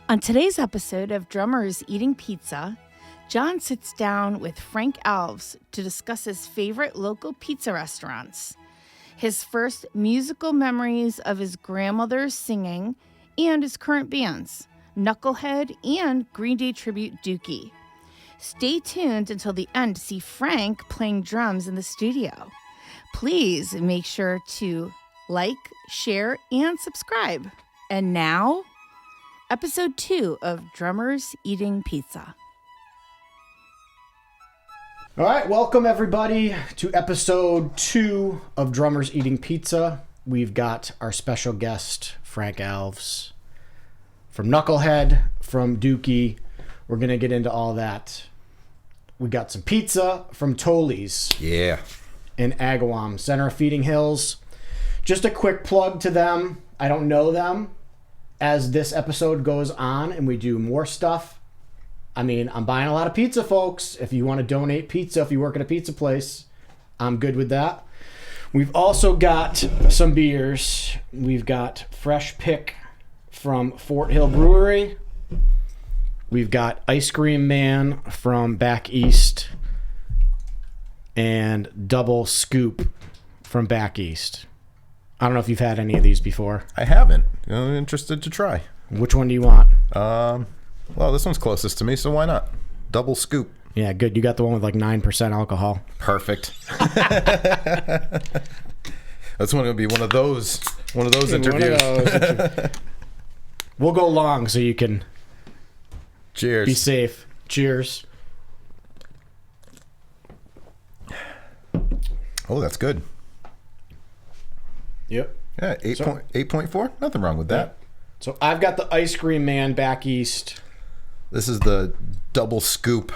On today's episode of Drummers Eating Pizza, John sits down with Frank Alves to discuss his favorite local pizza restaurants, his first musical memories of his grandmother's singing, and his current bands, Knucklehead and Green Day tribute Dookie. Stay tuned until the end to see Frank playing drums in the studio. Please make sure to like, share, and subscribe. And now, Episode 2 of Drummers Eating Pizza. All right, welcome everybody to Episode 2 of Drummers Eating Pizza. We've got our special guest, Frank Alves, from Knucklehead, from Dookie. We're going to get into all that. We got some pizza from Tolly's. Yeah. In Agawam, Center of Feeding Hills. Just a quick plug to them. I don't know them. As this episode goes on and we do more stuff, I mean, I'm buying a lot of pizza, folks. If you want to donate pizza, if you work at a pizza place, I'm good with that. We've also got some beers. We've got Fresh Pick from Fort Hill Brewery. We've got Ice Cream Man from Back East. And Double Scoop from Back East. I don't know if you've had any of these before. I haven't. I'm interested to try. Which one do you want? Well, this one's closest to me, so why not? Double Scoop. Yeah, good. You got the one with like 9% alcohol. Perfect. That's going to be one of those interviews. We'll go long so you can Cheers. Be safe. Cheers. Oh, that's good. Yep. Yeah, 8.4. Nothing wrong with that. Yeah. So I've got the Ice Cream Man Back East. This is the Double Scoop.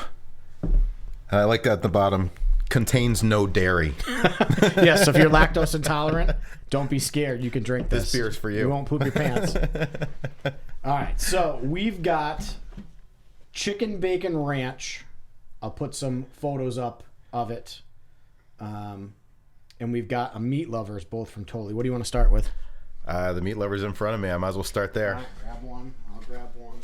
I like that at the bottom. Contains no dairy. Yeah, so if you're lactose intolerant, don't be scared. You can drink this. This beer's for you. You won't poop your pants. All right, so we've got Chicken Bacon Ranch. I'll put some photos up of it. And we've got a Meat Lovers, both from Tolly. What do you want to start with? The Meat Lover's in front of me. I might as well start there. All right, grab one. I'll grab one.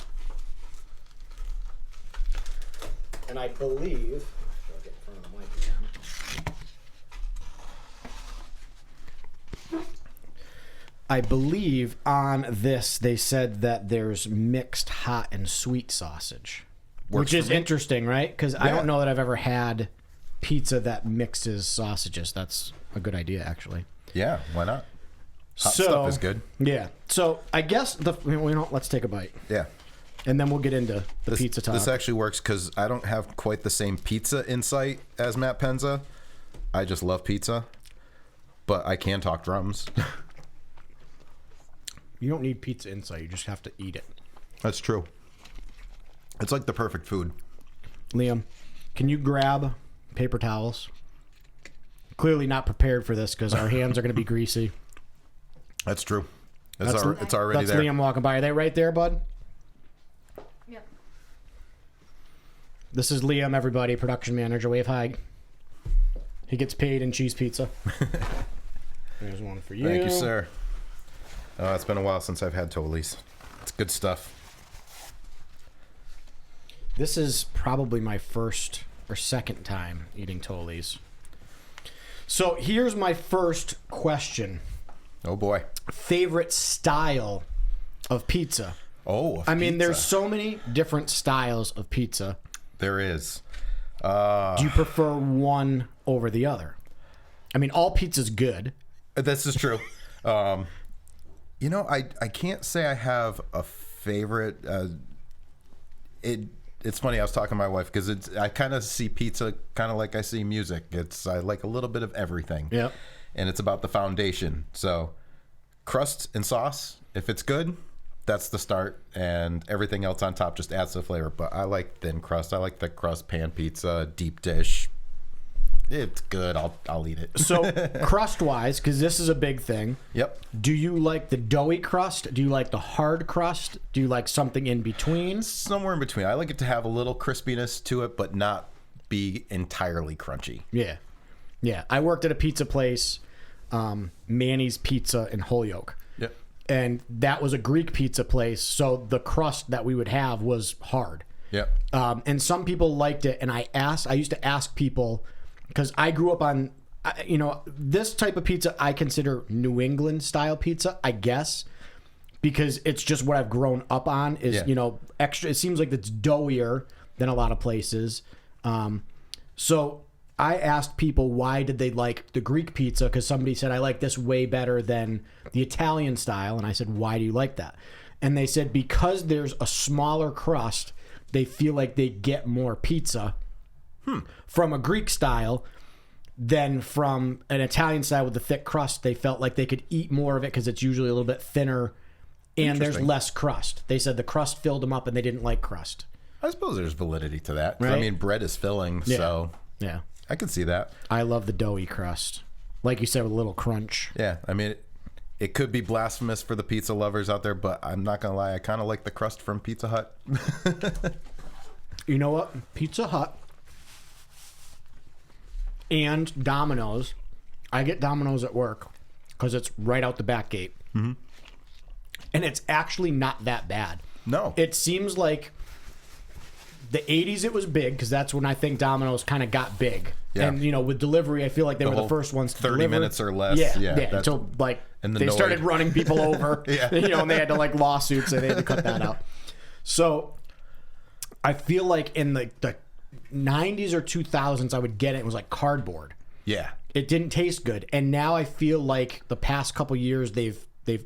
And I believe... I'll get in front of the mic again. I believe on this they said that there's mixed hot and sweet sausage. Works which is for me. Interesting, right? Because I don't know that I've ever had pizza that mixes sausages. That's a good idea, actually. Yeah, why not? Hot stuff is good. Yeah. So I guess let's take a bite. Yeah. And then we'll get into the pizza talk. This actually works because I don't have quite the same pizza insight as Matt Penza. I just love pizza, but I can talk drums. You don't need pizza insight. You just have to eat it. That's true. It's like the perfect food. Liam, can you grab paper towels? Clearly not prepared for this because our hands are going to be greasy. That's true. It's already that's there. Liam walking by. Are they right there, bud? Yep. This is Liam, everybody, production manager. Wave hi. He gets paid in cheese pizza. There's one for you. Thank you, sir. It's been a while since I've had Tolly's. It's good stuff. This is probably my first or second time eating Tolly's. So here's my first question. Oh, boy. Favorite style of pizza? Oh, I mean, there's so many different styles of pizza. There is. Do you prefer one over the other? I mean, all pizza's good. This is true. I can't say I have a favorite. It's funny. I was talking to my wife because I kind of see pizza kind of like I see music. I like a little bit of everything. Yep. And it's about the foundation. So crust and sauce, if it's good, that's the start, and everything else on top just adds the flavor. But I like thin crust. I like the crust pan pizza, deep dish. It's good. I'll eat it. So crust-wise, because this is a big thing. Yep. Do you like the doughy crust? Do you like the hard crust? Do you like something in between? Somewhere in between. I like it to have a little crispiness to it, but not be entirely crunchy. Yeah. Yeah. I worked at a pizza place, Manny's Pizza in Holyoke. Yep. and that was a Greek pizza place, so the crust that we would have was hard. Yep. And some people liked it, and I used to ask people, because I grew up on, this type of pizza I consider New England style pizza, I guess, because it's just what I've grown up on is, extra. It seems like it's doughier than a lot of places. So I asked people why did they like the Greek pizza, because somebody said, I like this way better than the Italian style. And I said, why do you like that? And they said, because there's a smaller crust, they feel like they get more pizza from a Greek style than from an Italian style with the thick crust. They felt like they could eat more of it because it's usually a little bit thinner and there's less crust. They said the crust filled them up and they didn't like crust. I suppose there's validity to that. Right? I mean, bread is filling, so yeah, I can see that. I love the doughy crust. Like you said, with a little crunch. Yeah, I mean, it could be blasphemous for the pizza lovers out there, but I'm not going to lie. I kind of like the crust from Pizza Hut. You know what? Pizza Hut and Domino's. I get Domino's at work because it's right out the back gate. Mm-hmm. And it's actually not that bad. No. It seems like the 80s it was big, because that's when I think Domino's kind of got big. Yeah. And, with delivery, I feel like they were the first ones to 30 deliver. minutes or less. Yeah. Until, they started running people over. Yeah. And they had to, lawsuits, and they had to cut that out. So I feel like in the 90s or 2000s, I would get it. It was like cardboard. Yeah. It didn't taste good. And now I feel like the past couple years, they've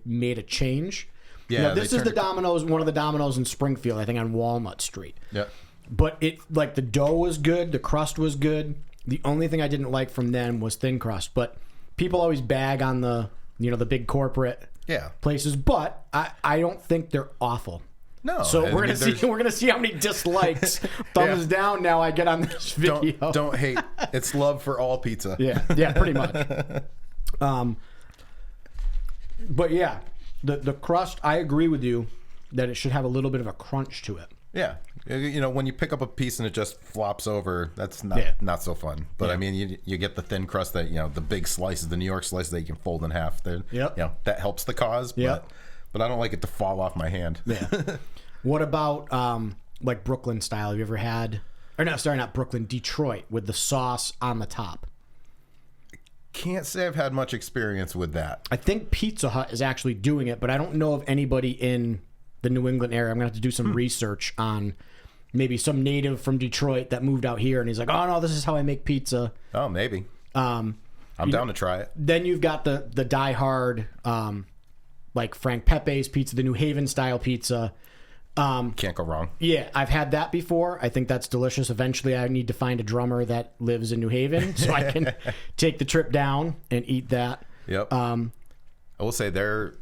made a change. Yeah, this is the Domino's, one of the Domino's in Springfield, I think on Walnut Street. Yeah. But the dough was good, the crust was good. The only thing I didn't like from them was thin crust. But people always bag on the big corporate places. But I don't think they're awful. No. So we're gonna see how many dislikes, thumbs down now I get on this video. Don't hate. It's love for all pizza. Yeah, pretty much. But yeah. The crust, I agree with you that it should have a little bit of a crunch to it. Yeah. When you pick up a piece and it just flops over, that's not so fun. But I mean, you get the thin crust that, the big slices, the New York slices that you can fold in half. That helps the cause. But I don't like it to fall off my hand. Yeah. What about Brooklyn style? Have you ever had, not Brooklyn, Detroit with the sauce on the top? Can't say I've had much experience with that. I think Pizza Hut is actually doing it, but I don't know of anybody in the New England area. I'm going to have to do some research on maybe some native from Detroit that moved out here, and he's like, oh, no, this is how I make pizza. Oh, maybe. I'm down to try it. Then you've got the diehard, like Frank Pepe's pizza, the New Haven style pizza. Can't go wrong. Yeah, I've had that before. I think that's delicious. Eventually, I need to find a drummer that lives in New Haven so I can take the trip down and eat that. Yep. I will say their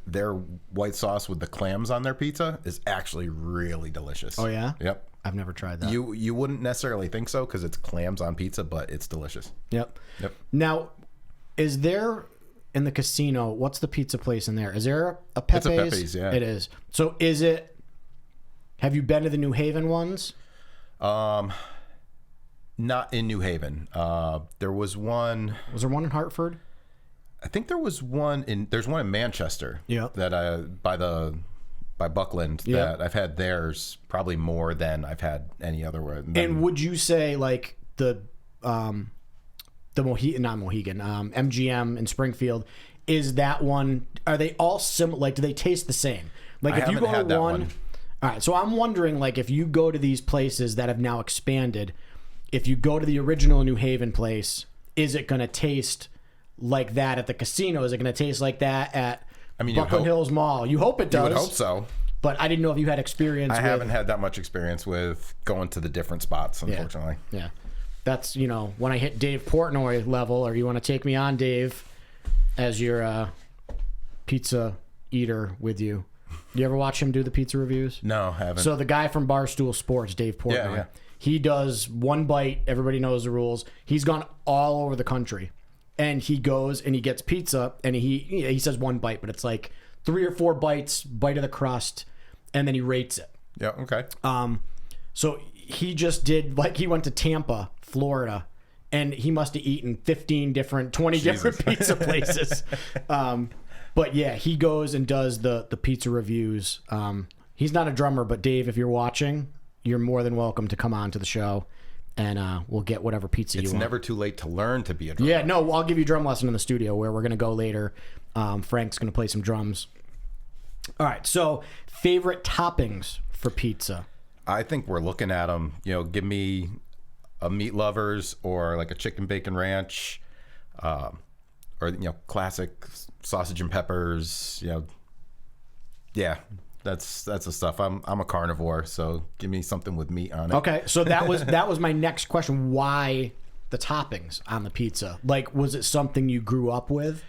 white sauce with the clams on their pizza is actually really delicious. Oh yeah? Yep. I've never tried that. You wouldn't necessarily think so because it's clams on pizza, but it's delicious. Yep. Now, is there in the casino? What's the pizza place in there? Is there a Pepe's? It's a Pepe's, yeah. It is. So is it? Have you been to the New Haven ones? Not in New Haven. There was one. Was there one in Hartford? I think there was one in. There's one in Manchester. Yeah. That by Buckland. Yep. That I've had theirs probably more than I've had any other one. And would you say like the MGM in Springfield, is that one? Are they all similar? Like, do they taste the same? Like, if you go to one. All right, so I'm wondering, like, if you go to these places that have now expanded, if you go to the original New Haven place, is it going to taste like that at the casino? Is it going to taste like that at Buckland Hills Mall? You hope it does. You would hope so. But I didn't know if you had experience I haven't had that much experience with going to the different spots, unfortunately. Yeah. That's, when I hit Dave Portnoy level, or you want to take me on, Dave, as your pizza eater with you. You ever watch him do the pizza reviews? No, haven't. So the guy from Barstool Sports, Dave Portnoy, he does one bite. Everybody knows the rules. He's gone all over the country, and he goes and he gets pizza, and he says one bite, but it's like 3 or 4 bites, bite of the crust, and then he rates it. Yeah. Okay. So he just did, like, he went to Tampa, Florida, and he must have eaten 20 different pizza places. But yeah, he goes and does the pizza reviews. He's not a drummer, but Dave, if you're watching, you're more than welcome to come on to the show, and we'll get whatever pizza you want. It's never too late to learn to be a drummer. Yeah, no, I'll give you a drum lesson in the studio where we're going to go later. Frank's going to play some drums. All right, so favorite toppings for pizza? I think we're looking at them. Give me a meat lovers or like a chicken bacon ranch, or classic sausage and peppers. Yeah, that's the stuff. I'm a carnivore, so give me something with meat on it. Okay, so that was my next question. Why the toppings on the pizza? Like, was it something you grew up with?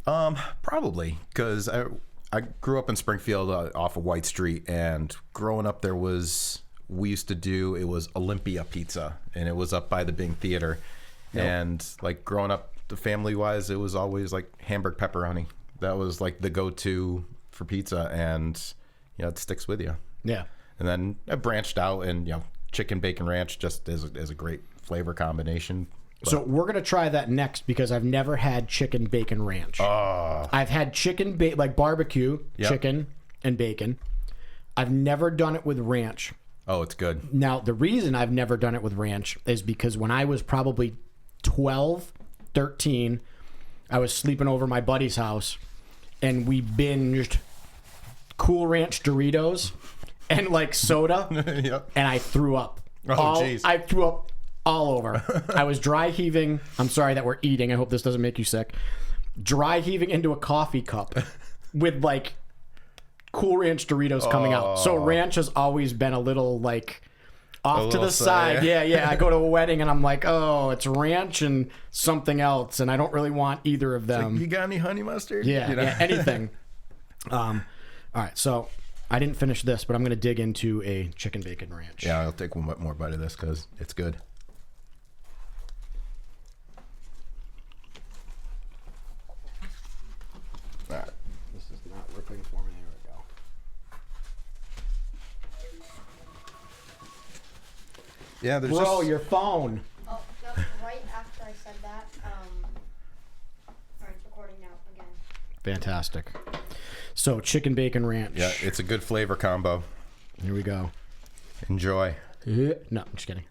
Probably because I grew up in Springfield off of White Street, and growing up we used to do, it was Olympia Pizza, and it was up by the Bing Theater. Yep. And like growing up, the family wise, it was always like Hamburg pepperoni. That was like the go-to for pizza, and it sticks with you. Yeah. And then I branched out, and chicken bacon ranch just is a great flavor combination. But so we're gonna try that next because I've never had chicken bacon ranch. I've had chicken like barbecue chicken and bacon. I've never done it with ranch. Oh, it's good. Now, the reason I've never done it with ranch is because when I was probably 12, 13, I was sleeping over my buddy's house, and we binged Cool Ranch Doritos and like soda, Yep. and I threw up. Oh, jeez. I threw up all over. I was dry heaving. I'm sorry that we're eating. I hope this doesn't make you sick. Dry heaving into a coffee cup with like Cool Ranch Doritos coming out. So ranch has always been a little like off to the side. Yeah. I go to a wedding and I'm like, oh, it's ranch and something else, and I don't really want either of them. Like, you got any honey mustard? Yeah, anything. All right, so I didn't finish this, but I'm going to dig into a chicken bacon ranch. Yeah, I'll take one more bite of this because it's good. All right. This is not ripping for me. There we go. Yeah, there's Bro, your phone. Oh, no, right after I said that, alright, it's recording now again. Fantastic. So, chicken bacon ranch. Yeah, it's a good flavor combo. Here we go. Enjoy. No, I'm just kidding.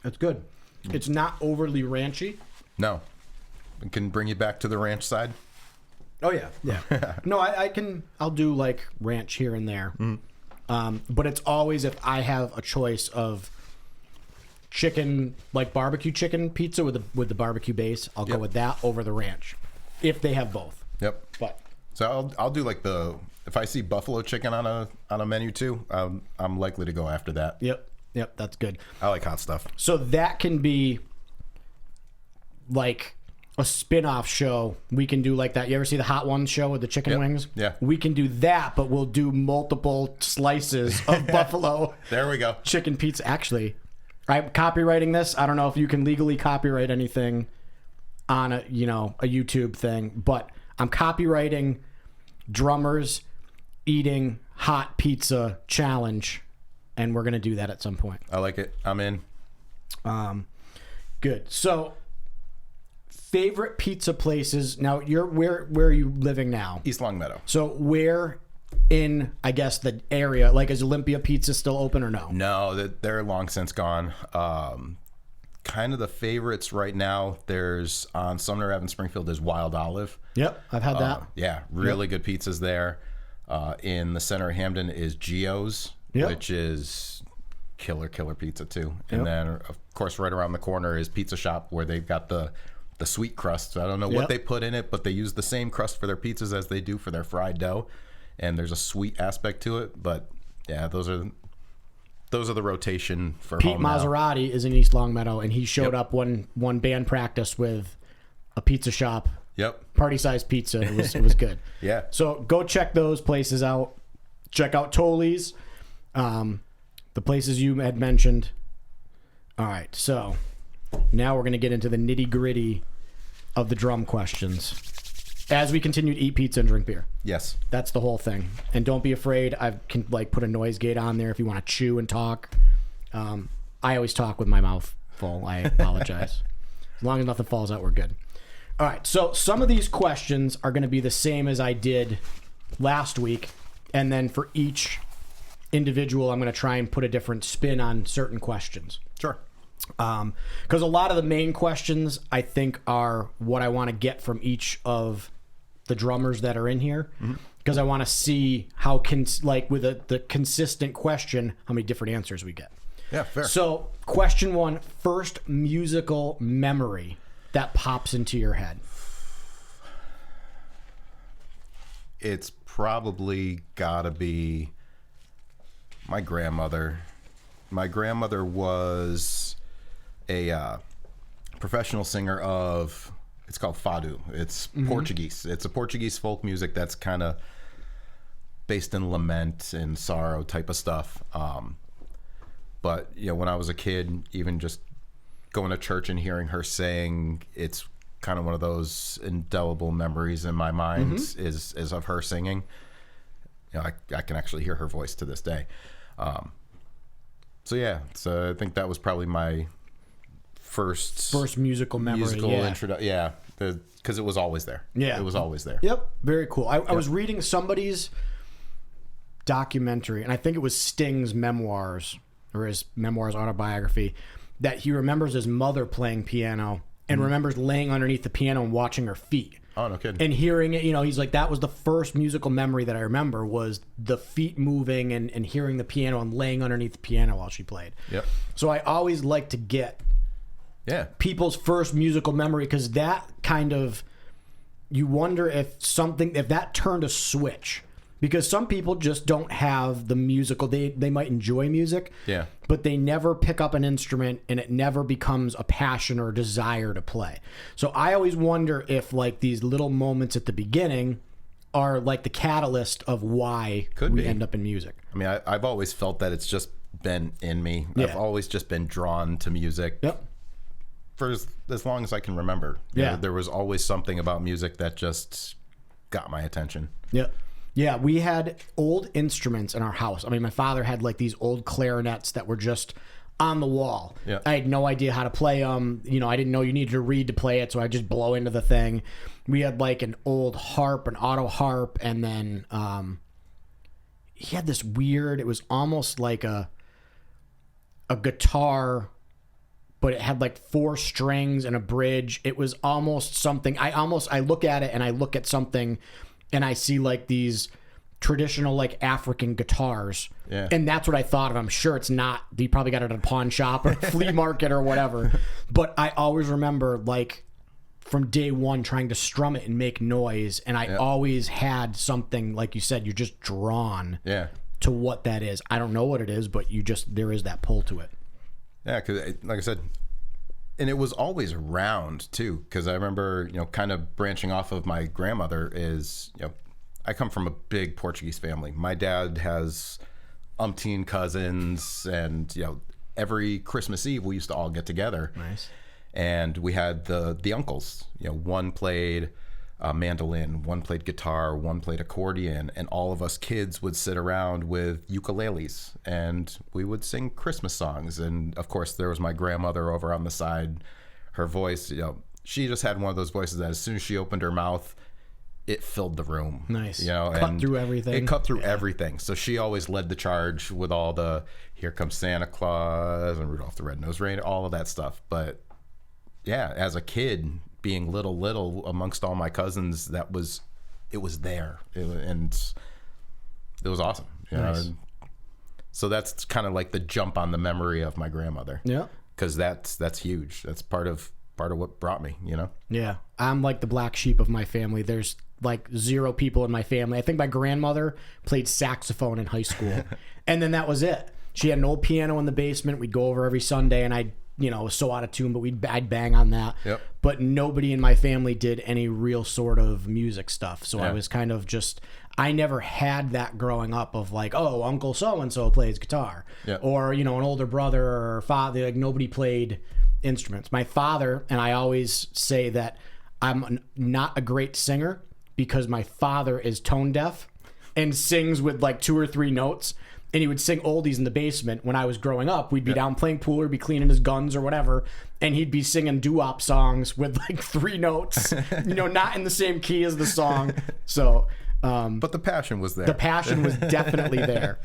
It's good. It's not overly ranchy. No. It can bring you back to the ranch side. Oh, yeah. No, I'll do like ranch here and there. But it's always if I have a choice of chicken, like barbecue chicken pizza with the barbecue base, I'll go with that over the ranch, if they have both. Yep. But So I'll do like if I see buffalo chicken on a menu too, I'm likely to go after that. Yep, that's good. I like hot stuff. So that can be like a spin-off show. We can do like that. You ever see the Hot Ones show with the chicken wings? Yeah. We can do that, but we'll do multiple slices of buffalo There we go. chicken pizza. Actually, I'm copywriting this. I don't know if you can legally copyright anything on a YouTube thing, but I'm copywriting drummers eating hot pizza challenge, and we're going to do that at some point. I like it. I'm in. Good. So, favorite pizza places. Now, where are you living now? East Longmeadow. So, where in, I guess, the area? Like, is Olympia Pizza still open or no? No, they're long since gone. Kind of the favorites right now, there's on Sumner Ave in Springfield, there's Wild Olive. Yep, I've had that. Yeah, really good pizzas there. In the center of Hamden is Gio's, which is killer pizza too. And then, of course, right around the corner is Pizza Shop, where they've got the sweet crust. I don't know what they put in it, but they use the same crust for their pizzas as they do for their fried dough. And there's a sweet aspect to it. But yeah, those are the rotation for Pete home now. Maserati is in East Longmeadow, and he showed up one band practice with a Pizza Shop. Yep. Party-sized pizza. It was good. Yeah. So go check those places out. Check out Tolly's, the places you had mentioned. All right. So now we're going to get into the nitty-gritty of the drum questions. As we continue to eat pizza and drink beer. Yes. That's the whole thing. And don't be afraid. I can like put a noise gate on there if you want to chew and talk. I always talk with my mouth full. I apologize. As long as nothing falls out, we're good. All right. So some of these questions are going to be the same as I did last week. And then for each individual, I'm going to try and put a different spin on certain questions. Sure. Because a lot of the main questions, I think, are what I want to get from each of the drummers that are in here. Because I want to see how, with the consistent question, how many different answers we get. Yeah, fair. So, question 1, first musical memory that pops into your head. It's probably gotta be my grandmother. My grandmother was a professional singer of, it's called fado. It's Portuguese. It's a Portuguese folk music that's kind of based in lament and sorrow type of stuff. But when I was a kid, even just going to church and hearing her sing, it's kind of one of those indelible memories in my mind is of her singing. I can actually hear her voice to this day. So I think that was probably my first musical memory. Because it was always there. Yeah, it was always there. Yep, very cool. I was reading somebody's documentary, and I think it was Sting's memoirs or his memoirs autobiography, that he remembers his mother playing piano and remembers laying underneath the piano and watching her feet. Oh, no kidding. And hearing it, he's like, that was the first musical memory that I remember, was the feet moving and hearing the piano and laying underneath the piano while she played. Yep. So I always like to get people's first musical memory, because that kind of, you wonder if that turned a switch. Because some people just don't have the musical, they might enjoy music, but they never pick up an instrument and it never becomes a passion or a desire to play. So I always wonder if like these little moments at the beginning are like the catalyst of why we end up in music. I mean, I've always felt that it's just been in me. Yeah. I've always just been drawn to music. Yep. For as long as I can remember. There was always something about music that just got my attention. Yep. Yeah, we had old instruments in our house. I mean, my father had like these old clarinets that were just on the wall. Yeah. I had no idea how to play them. I didn't know you needed to read to play it, so I just blow into the thing. We had like an old harp, an auto harp, and then he had this weird, it was almost like a guitar, but it had like 4 strings and a bridge. It was almost something, I look at it and I look at something and I see like these traditional like African guitars. Yeah. And that's what I thought of. I'm sure it's not. You probably got it at a pawn shop or flea market or whatever. But I always remember like from day one trying to strum it and make noise. And I always had something, like you said, you're just drawn to what that is. I don't know what it is, but there is that pull to it. Yeah, because like I said, and it was always around too, because I remember, kind of branching off of my grandmother is, I come from a big Portuguese family. My dad has umpteen cousins, and, every Christmas Eve we used to all get together. Nice. And we had the uncles, one played mandolin, one played guitar, one played accordion, and all of us kids would sit around with ukuleles and we would sing Christmas songs. And of course there was my grandmother over on the side. Her voice, she just had one of those voices that as soon as she opened her mouth, it filled the room. Nice. Cut through everything. It cut through everything. So she always led the charge with all the Here Comes Santa Claus and Rudolph the Red-Nosed Reindeer, all of that stuff. But yeah, as a kid, being little amongst all my cousins, it was there. And it was awesome. Nice. So that's kind of like the jump on the memory of my grandmother. Yeah. Because that's huge. That's part of what brought me, Yeah. I'm like the black sheep of my family. There's like 0 people in my family. I think my grandmother played saxophone in high school. And then that was it. She had an old piano in the basement. We'd go over every Sunday, and I was so out of tune, but I'd bang on that. Yep. But nobody in my family did any real sort of music stuff. So I was kind of I never had that growing up of like, oh, Uncle so-and-so plays guitar. Yep. Or, an older brother or father. Like nobody played instruments. My father, and I always say that I'm not a great singer, because my father is tone deaf and sings with like 2 or 3 notes. And he would sing oldies in the basement when I was growing up. We'd be down playing pool or be cleaning his guns or whatever. And he'd be singing doo-wop songs with like 3 notes, not in the same key as the song. So, but the passion was there. The passion was definitely there.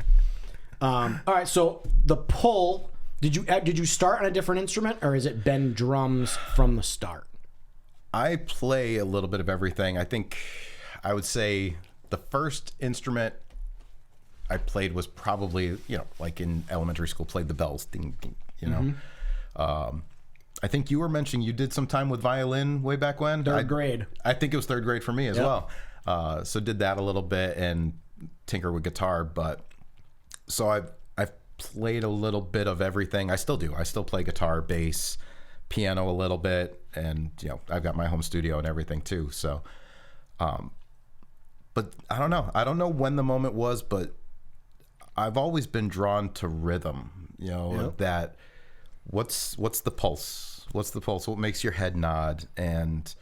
All right. So the pull, did you start on a different instrument, or has it been drums from the start? I play a little bit of everything. I think I would say the first instrument I played was probably, like in elementary school, played the bells, ding, ding, I think you were mentioning you did some time with violin way back when. Third grade. I think it was 3rd grade for me as well. So did that a little bit and tinker with guitar. But so I've played a little bit of everything. I still do. I still play guitar, bass, piano a little bit. And, I've got my home studio and everything too. So, but I don't know. I don't know when the moment was, but I've always been drawn to rhythm, that what's the pulse? What's the pulse? What makes your head nod? And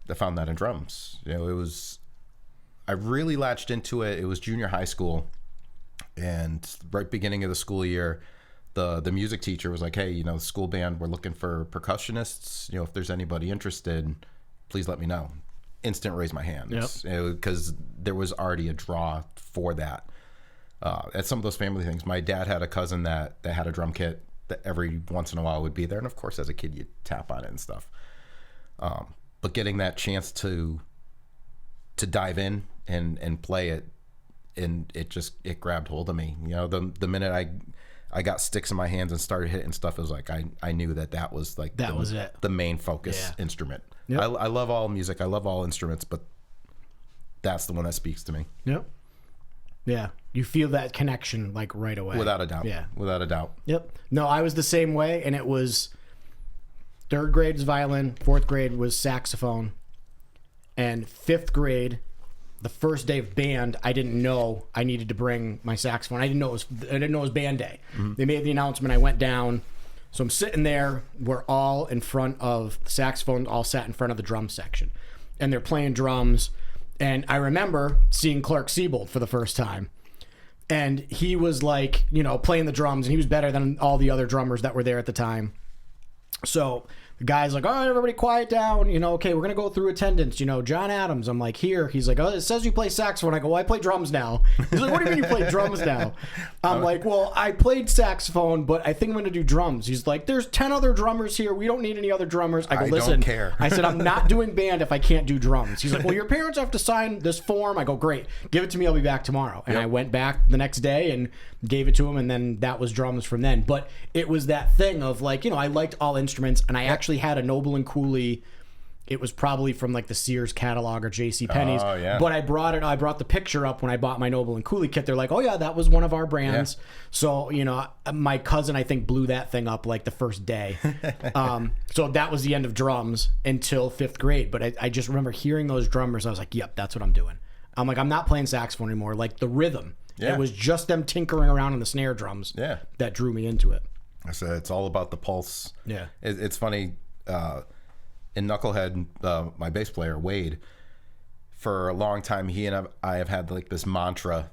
I found that in drums. I really latched into it. It was junior high school, and right beginning of the school year, the music teacher was like, hey, the school band, we're looking for percussionists. If there's anybody interested, please let me know. Instant raise my hand. Because there was already a draw for that. At some of those family things, my dad had a cousin that had a drum kit that every once in a while would be there. And of course, as a kid, you tap on it and stuff. But getting that chance to dive in and play it, and it grabbed hold of me. The minute I got sticks in my hands and started hitting stuff, it was like I knew that was like was it. The main focus instrument. Yep. I love all music. I love all instruments, but that's the one that speaks to me. Yep. Yeah. You feel that connection like right away. Without a doubt. Yeah. Without a doubt. Yep. No, I was the same way, and it was 3rd grade was violin, 4th grade was saxophone, and 5th grade, the first day of band, I didn't know I needed to bring my saxophone. I didn't know it was band day. Mm-hmm. They made the announcement. I went down. So I'm sitting there. We're all in front of the saxophone, all sat in front of the drum section, and they're playing drums. And I remember seeing Clark Siebold for the first time. And he was like, playing the drums, and he was better than all the other drummers that were there at the time. So the guy's like, all right, everybody quiet down. Okay, we're going to go through attendance. John Adams. I'm like, here. He's like, oh, it says you play saxophone. I go, well, I play drums now. He's like, what do you mean you play drums now? I'm like, well, I played saxophone, but I think I'm going to do drums. He's like, there's 10 other drummers here. We don't need any other drummers. I go, listen. Don't care. I said, I'm not doing band if I can't do drums. He's like, well, your parents have to sign this form. I go, great. Give it to me. I'll be back tomorrow. And I went back the next day and gave it to him, and then that was drums from then. But it was that thing of like, I liked all instruments, and I actually had a Noble and Cooley. It was probably from like the Sears catalog or J.C. Penney's. Oh, yeah. But I brought the picture up when I bought my Noble and Cooley kit. They're like, oh yeah, that was one of our brands. Yeah. So, my cousin, I think, blew that thing up like the first day. So that was the end of drums until 5th grade. But I just remember hearing those drummers. I was like, yep, that's what I'm doing. I'm like, I'm not playing saxophone anymore. Like the rhythm. Yeah. It was just them tinkering around on the snare drums that drew me into it. I said, it's all about the pulse. Yeah. It's funny. In Knucklehead, my bass player, Wade, for a long time, he and I have had like this mantra,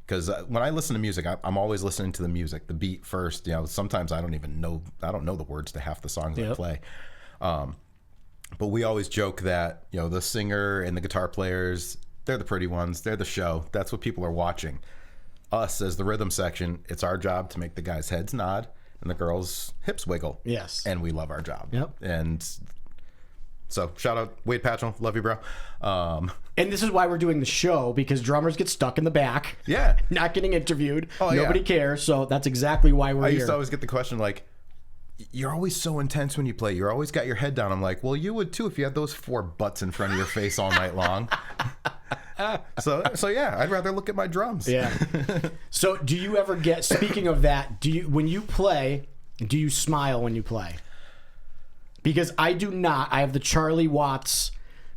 because when I listen to music, I'm always listening to the music, the beat first. Sometimes I don't know the words to half the songs I play. But we always joke that, the singer and the guitar players, they're the pretty ones. They're the show. That's what people are watching. Us, as the rhythm section, it's our job to make the guys' heads nod and the girls' hips wiggle. Yes. And we love our job. Yep. And so shout out Wade Patchell. Love you, bro. And this is why we're doing the show, because drummers get stuck in the back. Yeah. Not getting interviewed. Nobody cares. So that's exactly why we're here. I used to always get the question like, you're always so intense when you play. You're always got your head down. I'm like, well, you would too if you had those 4 butts in front of your face all night long. So yeah, I'd rather look at my drums. Yeah. So do you ever get, speaking of that, when you play, do you smile when you play? Because I do not. I have the Charlie Watts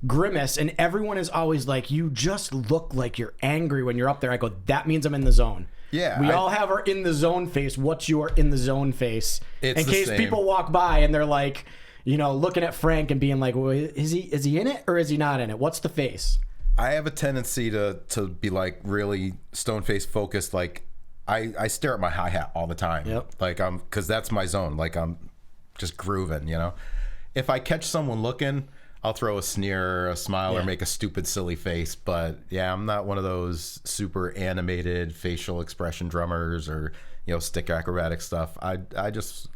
grimace, and everyone is always like, you just look like you're angry when you're up there. I go, that means I'm in the zone. Yeah. We all have our in the zone face. What's your in the zone face? It's in the case same. people walk by and they're like, looking at Frank and being like, well, is he in it or is he not in it? What's the face? I have a tendency to be like really stone face focused. Like I stare at my hi-hat all the time. Yep. Like because that's my zone. Like I'm just grooving, If I catch someone looking, I'll throw a sneer, a smile, or make a stupid, silly face. But yeah, I'm not one of those super animated facial expression drummers or, stick acrobatic stuff. I just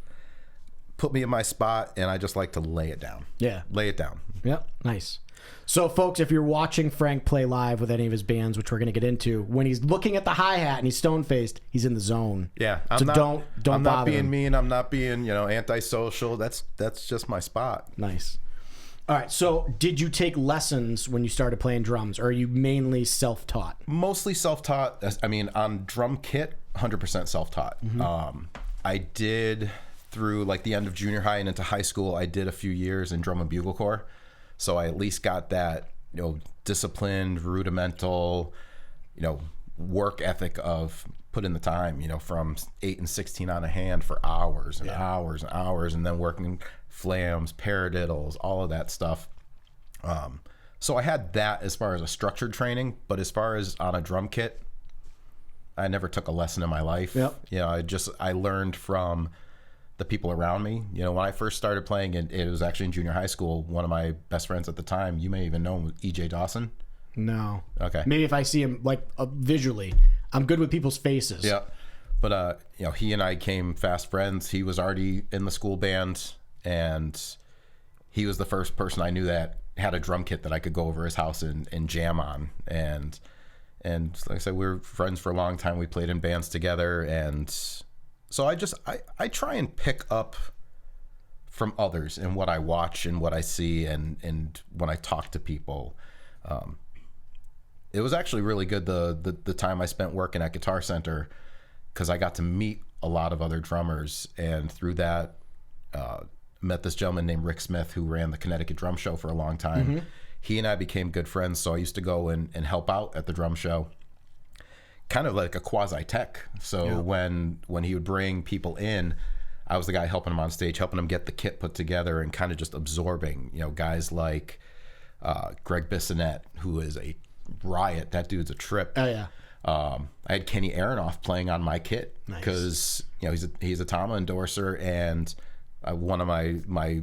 put me in my spot and I just like to lay it down. Yeah. Lay it down. Yep. Nice. So, folks, if you're watching Frank play live with any of his bands, which we're going to get into, when he's looking at the hi-hat and he's stone-faced, he's in the zone. Yeah. So don't I'm not bother being him. mean. I'm not being, antisocial. That's just my spot. Nice. All right. So, did you take lessons when you started playing drums, or are you mainly self-taught? Mostly self-taught. I mean, on drum kit, 100% self-taught. I did, through like the end of junior high and into high school, I did a few years in drum and bugle corps. So I at least got that, disciplined, rudimental, work ethic of put in the time, from 8 and 16 on a hand for hours and hours and hours, and then working flams, paradiddles, all of that stuff. So I had that as far as a structured training, but as far as on a drum kit, I never took a lesson in my life. Yep. I learned from the people around me. When I first started playing, it was actually in junior high school. One of my best friends at the time, you may even know him, EJ Dawson. No. Okay. Maybe if I see him like visually. I'm good with people's faces. Yeah. But he and I became fast friends. He was already in the school band, and he was the first person I knew that had a drum kit that I could go over his house and jam on. And like I said, we were friends for a long time. We played in bands together, and so I try and pick up from others and what I watch and what I see and when I talk to people. It was actually really good the time I spent working at Guitar Center, because I got to meet a lot of other drummers, and through that met this gentleman named Rick Smith, who ran the Connecticut Drum Show for a long time. He and I became good friends, so I used to go and help out at the drum show, kind of like a quasi-tech. So when he would bring people in, I was the guy helping him on stage, helping him get the kit put together, and kind of just absorbing, guys like Greg Bissonette, who is a riot. That dude's a trip. Oh, yeah. I had Kenny Aronoff playing on my kit because he's a Tama endorser, and one of my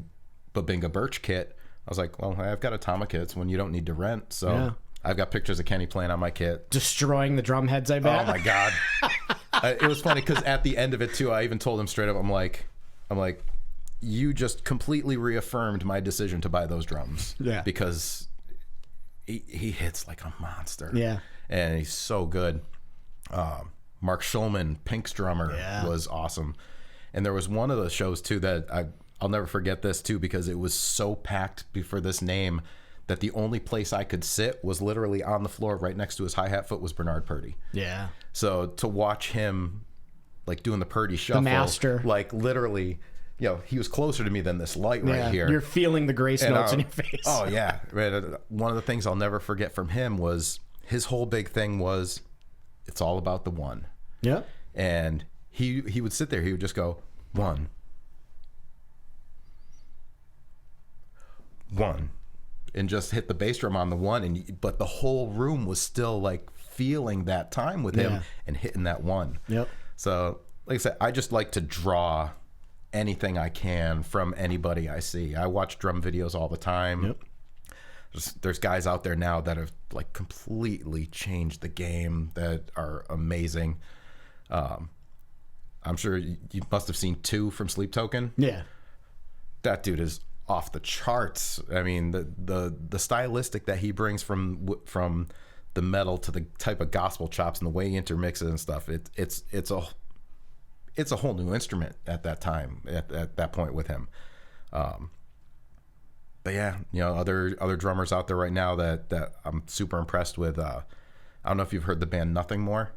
Babinga Birch kit, I was like, well, I've got a Tama kit. It's one you don't need to rent. So I've got pictures of Kenny playing on my kit. Destroying the drum heads, I bet. Oh my God. It was funny because at the end of it too, I even told him straight up, I'm like, you just completely reaffirmed my decision to buy those drums. Yeah. Because he hits like a monster. Yeah. And he's so good. Mark Schulman, Pink's drummer, was awesome. And there was one of the shows too that I'll never forget this too, because it was so packed before this name that the only place I could sit was literally on the floor right next to his hi-hat foot was Bernard Purdy. Yeah. So to watch him like doing the Purdy shuffle, the master, like literally, he was closer to me than this light right here. You're feeling the grace notes in your face. Oh yeah. One of the things I'll never forget from him was his whole big thing was, it's all about the one. Yeah. And he would sit there, he would just go, one, and just hit the bass drum on the one, but the whole room was still like feeling that time with him and hitting that one. Yep. So like I said, I just like to draw anything I can from anybody I see. I watch drum videos all the time. Yep. There's guys out there now that have like completely changed the game that are amazing. I'm sure you must have seen 2 from Sleep Token. Yeah. That dude is off the charts. I mean, the stylistic that he brings from the metal to the type of gospel chops and the way he intermixes and stuff. It's a whole new instrument at that time, at that point with him. But yeah, other drummers out there right now that I'm super impressed with. I don't know if you've heard the band Nothing More.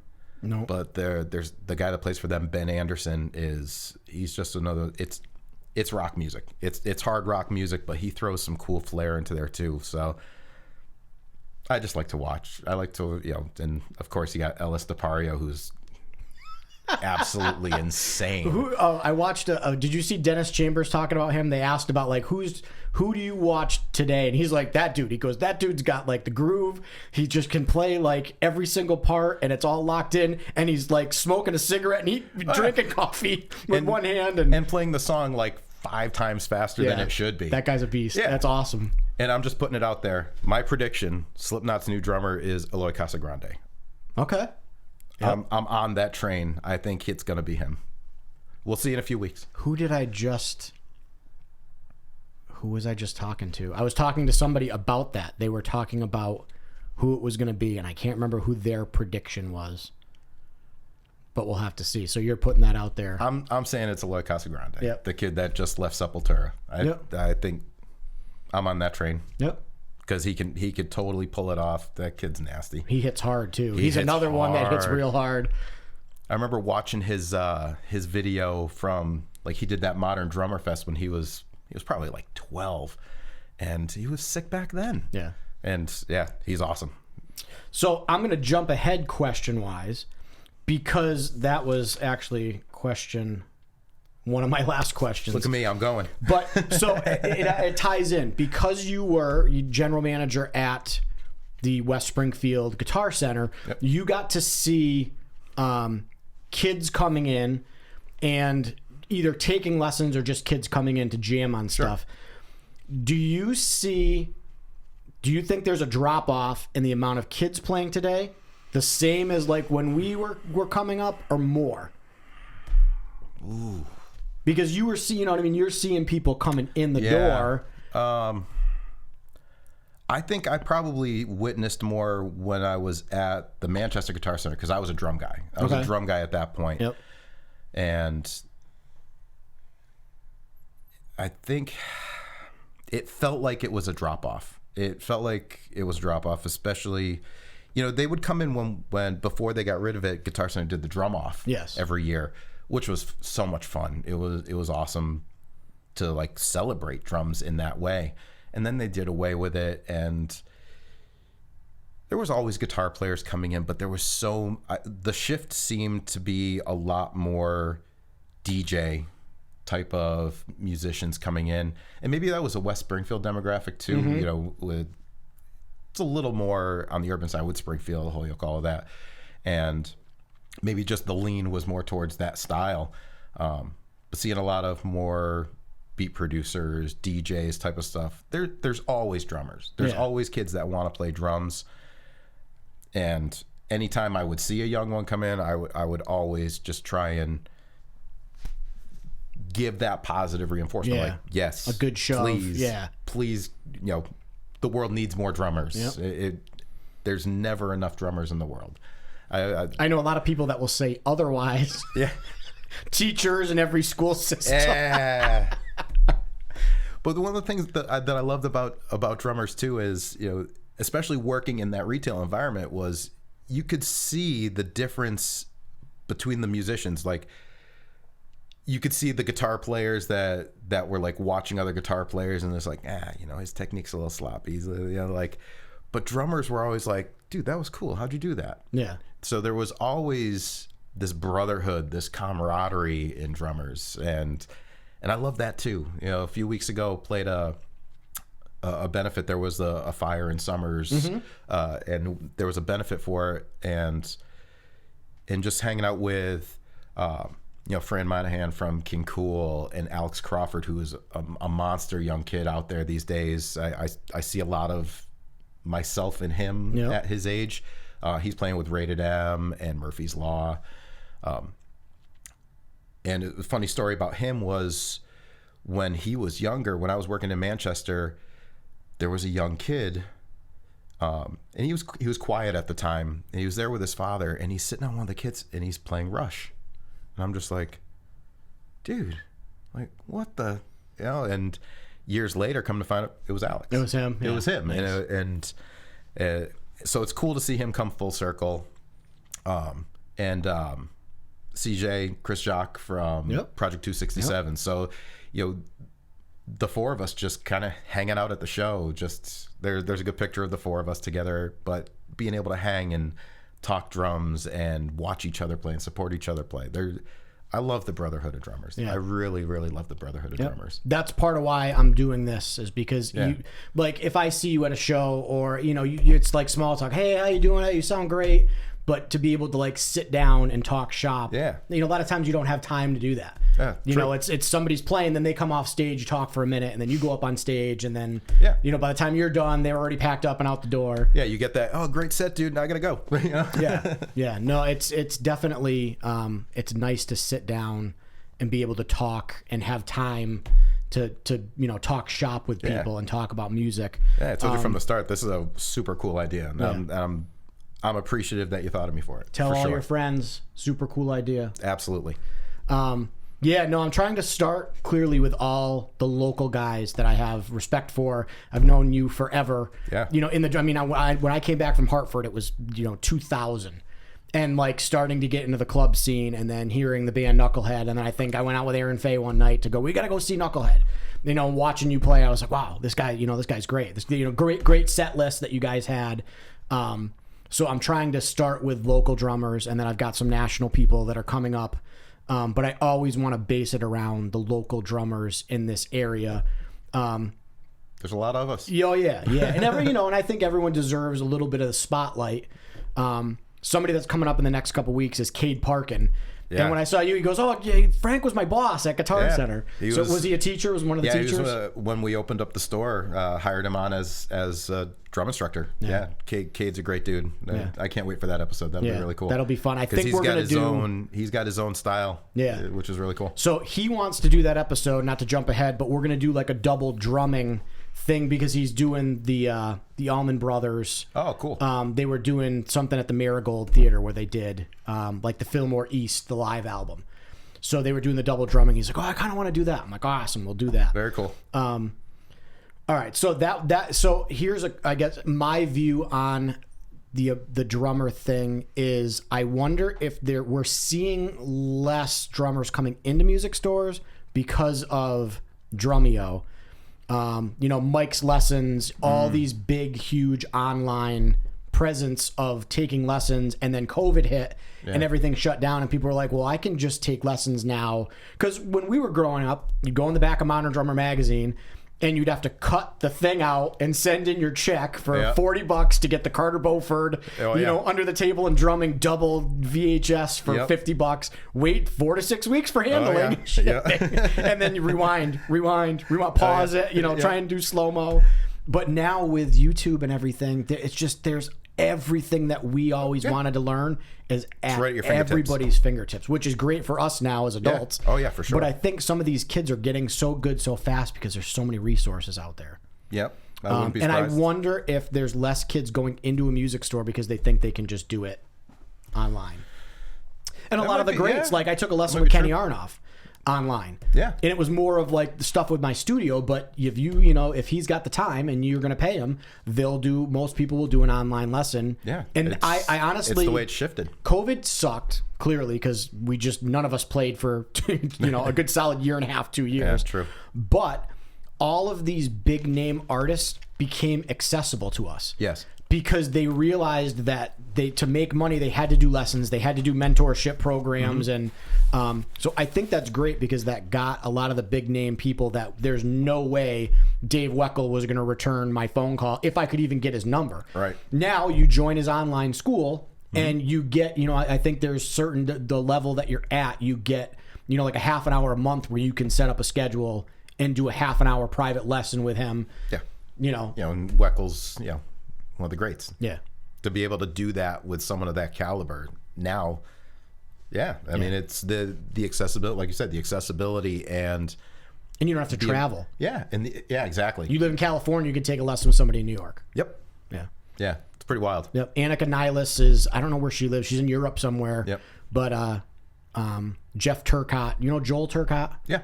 No. But there's the guy that plays for them, Ben Anderson, he's just another. It's rock music. It's hard rock music, but he throws some cool flair into there too. So I just like to watch. I like to, and of course you got Ellis DePario, who's absolutely insane. I watched. Did you see Dennis Chambers talking about him? They asked about like who do you watch today, and he's like that dude. He goes, that dude's got like the groove. He just can play like every single part, and it's all locked in. And he's like smoking a cigarette and he drinking coffee with one hand and playing the song like 5 times faster than it should be. That guy's a beast. Yeah. That's awesome. And I'm just putting it out there. My prediction: Slipknot's new drummer is Eloy Casagrande. Okay. I'm on that train. I think it's going to be him. We'll see in a few weeks. Who was I just talking to? I was talking to somebody about that. They were talking about who it was going to be, and I can't remember who their prediction was. But we'll have to see. So you're putting that out there. I'm saying it's Eloy Casagrande, Yep. the kid that just left Sepultura. I think I'm on that train. Yep. Because he could totally pull it off. That kid's nasty. He hits hard too. He's hits another one that hits hard. real hard. I remember watching his video from like he did that Modern Drummer Fest when he was probably like 12, and he was sick back then. Yeah. And yeah, he's awesome. So I'm gonna jump ahead question wise, because that was actually one of my last questions. Look at me, I'm going. But so it ties in because you were general manager at the West Springfield Guitar Center. Yep. You got to see kids coming in and either taking lessons or just kids coming in to jam on stuff. Do you think there's a drop off in the amount of kids playing today, the same as like when we were coming up, or more? Ooh. Because you were seeing, you know what I mean? You're seeing people coming in the door. I think I probably witnessed more when I was at the Manchester Guitar Center because I was a drum guy. I was a drum guy at that point. Yep. And I think it felt like it was a drop off. Especially, they would come in when before they got rid of it, Guitar Center did the drum off every year, which was so much fun. It was awesome to like celebrate drums in that way. And then they did away with it, and there was always guitar players coming in, but there was the shift seemed to be a lot more DJ type of musicians coming in. And maybe that was a West Springfield demographic too, it's a little more on the urban side with Springfield, Holyoke, all of that. And maybe just the lean was more towards that style. But seeing a lot of more beat producers, DJs type of stuff, there's always drummers. There's always kids that want to play drums. And anytime I would see a young one come in, I would always just try and give that positive reinforcement. Like, yes, a good show. Please, the world needs more drummers. Yep. There's never enough drummers in the world. I know a lot of people that will say otherwise. Yeah. Teachers in every school system. Yeah. But one of the things that I loved about drummers too is, especially working in that retail environment, was you could see the difference between the musicians. Like, you could see the guitar players that were like watching other guitar players, and it's like, his technique's a little sloppy. But drummers were always like, dude, that was cool. How'd you do that? Yeah. So there was always this brotherhood, this camaraderie in drummers, and I love that too. A few weeks ago, played a benefit. There was a fire in Summers, and there was a benefit for it, and just hanging out with Fran Monahan from King Cool and Alex Crawford, who is a monster young kid out there these days. I see a lot of myself in him at his age. He's playing with Rated M and Murphy's Law. And a funny story about him was when he was younger, when I was working in Manchester, there was a young kid, and he was quiet at the time, and he was there with his father, and he's sitting on one of the kids, and he's playing Rush. And I'm just like, dude, like, what the, and years later, come to find out it was Alex. It was him. It was him. Nice. And so it's cool to see him come full circle. CJ, Chris Jock from Project 267. So, the four of us just kind of hanging out at the show. Just there's a good picture of the four of us together, but being able to hang and talk drums and watch each other play and support each other play. I love the brotherhood of drummers. Yeah. I really, really love the brotherhood of drummers. That's part of why I'm doing this, is because you, like, if I see you at a show, or it's like small talk. Hey, how you doing? Hey, you sound great. But to be able to like sit down and talk shop, a lot of times you don't have time to do that. Yeah, it's somebody's playing, then they come off stage, you talk for a minute, and then you go up on stage, and then by the time you're done, they're already packed up and out the door. Yeah, you get that. Oh, great set, dude. Now I gotta go. Yeah. No, it's definitely it's nice to sit down and be able to talk and have time to talk shop with people and talk about music. Yeah, I told you from the start, this is a super cool idea, and I'm appreciative that you thought of me for it. Tell all your friends. Super cool idea. Absolutely. I'm trying to start clearly with all the local guys that I have respect for. I've known you forever. Yeah. When I came back from Hartford, it was 2000, and like starting to get into the club scene, and then hearing the band Knucklehead, and then I think I went out with Aaron Fay one night to go. We got to go see Knucklehead. Watching you play, I was like, wow, this guy. This guy's great. This great set list that you guys had. So I'm trying to start with local drummers, and then I've got some national people that are coming up. But I always want to base it around the local drummers in this area. There's a lot of us. Oh yeah. And and I think everyone deserves a little bit of the spotlight. Somebody that's coming up in the next couple weeks is Cade Parkin. Yeah. And when I saw you, he goes, "Oh, yeah, Frank was my boss at Guitar Center." Was he a teacher? Was one of the teachers? He was, when we opened up the store, hired him on as a drum instructor. Yeah, Cade's a great dude. I can't wait for that episode. That'll be really cool. That'll be fun. I think we're gonna do. He's got his own style. Yeah, which is really cool. So he wants to do that episode. Not to jump ahead, but we're gonna do like a double drumming thing, because he's doing the Allman Brothers. Oh, cool. They were doing something at the Marigold Theater where they did like the Fillmore East, the live album. So they were doing the double drumming. He's like, "Oh, I kind of want to do that." I'm like, "Awesome, we'll do that." Very cool. All right, so so here's I guess my view on the drummer thing is, I wonder if we're seeing less drummers coming into music stores because of Drumeo. Mike's Lessons, all these big, huge online presence of taking lessons, and then COVID hit and everything shut down, and people were like, well, I can just take lessons now. Because when we were growing up, you'd go in the back of Modern Drummer magazine, and you'd have to cut the thing out and send in your check for $40 to get the Carter Beauford, under the table and drumming double VHS for $50. Wait 4 to 6 weeks for handling, and then you rewind, pause it, try and do slow mo. But now with YouTube and everything, it's just there's everything that we always wanted to learn is at everybody's fingertips, which is great for us now as adults. Oh yeah, for sure. But I think some of these kids are getting so good so fast because there's so many resources out there. Yep. I wouldn't be and surprised. I wonder if there's less kids going into a music store because they think they can just do it online. And a lot of the greats, like I took a lesson with Kenny Arnoff online. Yeah. And it was more of like the stuff with my studio, but if if he's got the time and you're going to pay him, most people will do an online lesson. Yeah. And I honestly, it's the way it's shifted. COVID sucked clearly because none of us played for, a good solid year and a half, 2 years. Yeah, that's true. But all of these big name artists became accessible to us. Yes. Because they realized that to make money, they had to do lessons, they had to do mentorship programs, and so I think that's great because that got a lot of the big name people that there's no way Dave Weckl was going to return my phone call if I could even get his number. Right. Now you join his online school and you get, I think there's certain the level that you're at, you get, like a half an hour a month where you can set up a schedule and do a half an hour private lesson with him. Yeah. And Weckl's, one of the greats. Yeah. To be able to do that with someone of that caliber now, I mean, it's the accessibility, like you said, the accessibility and you don't have to travel. Yeah, exactly. You live in California, you could take a lesson with somebody in New York. Yep. Yeah, it's pretty wild. Yep. Annika Nihilus is, I don't know where she lives. She's in Europe somewhere. Yep. But Jeff Turcotte, Joel Turcotte? Yeah.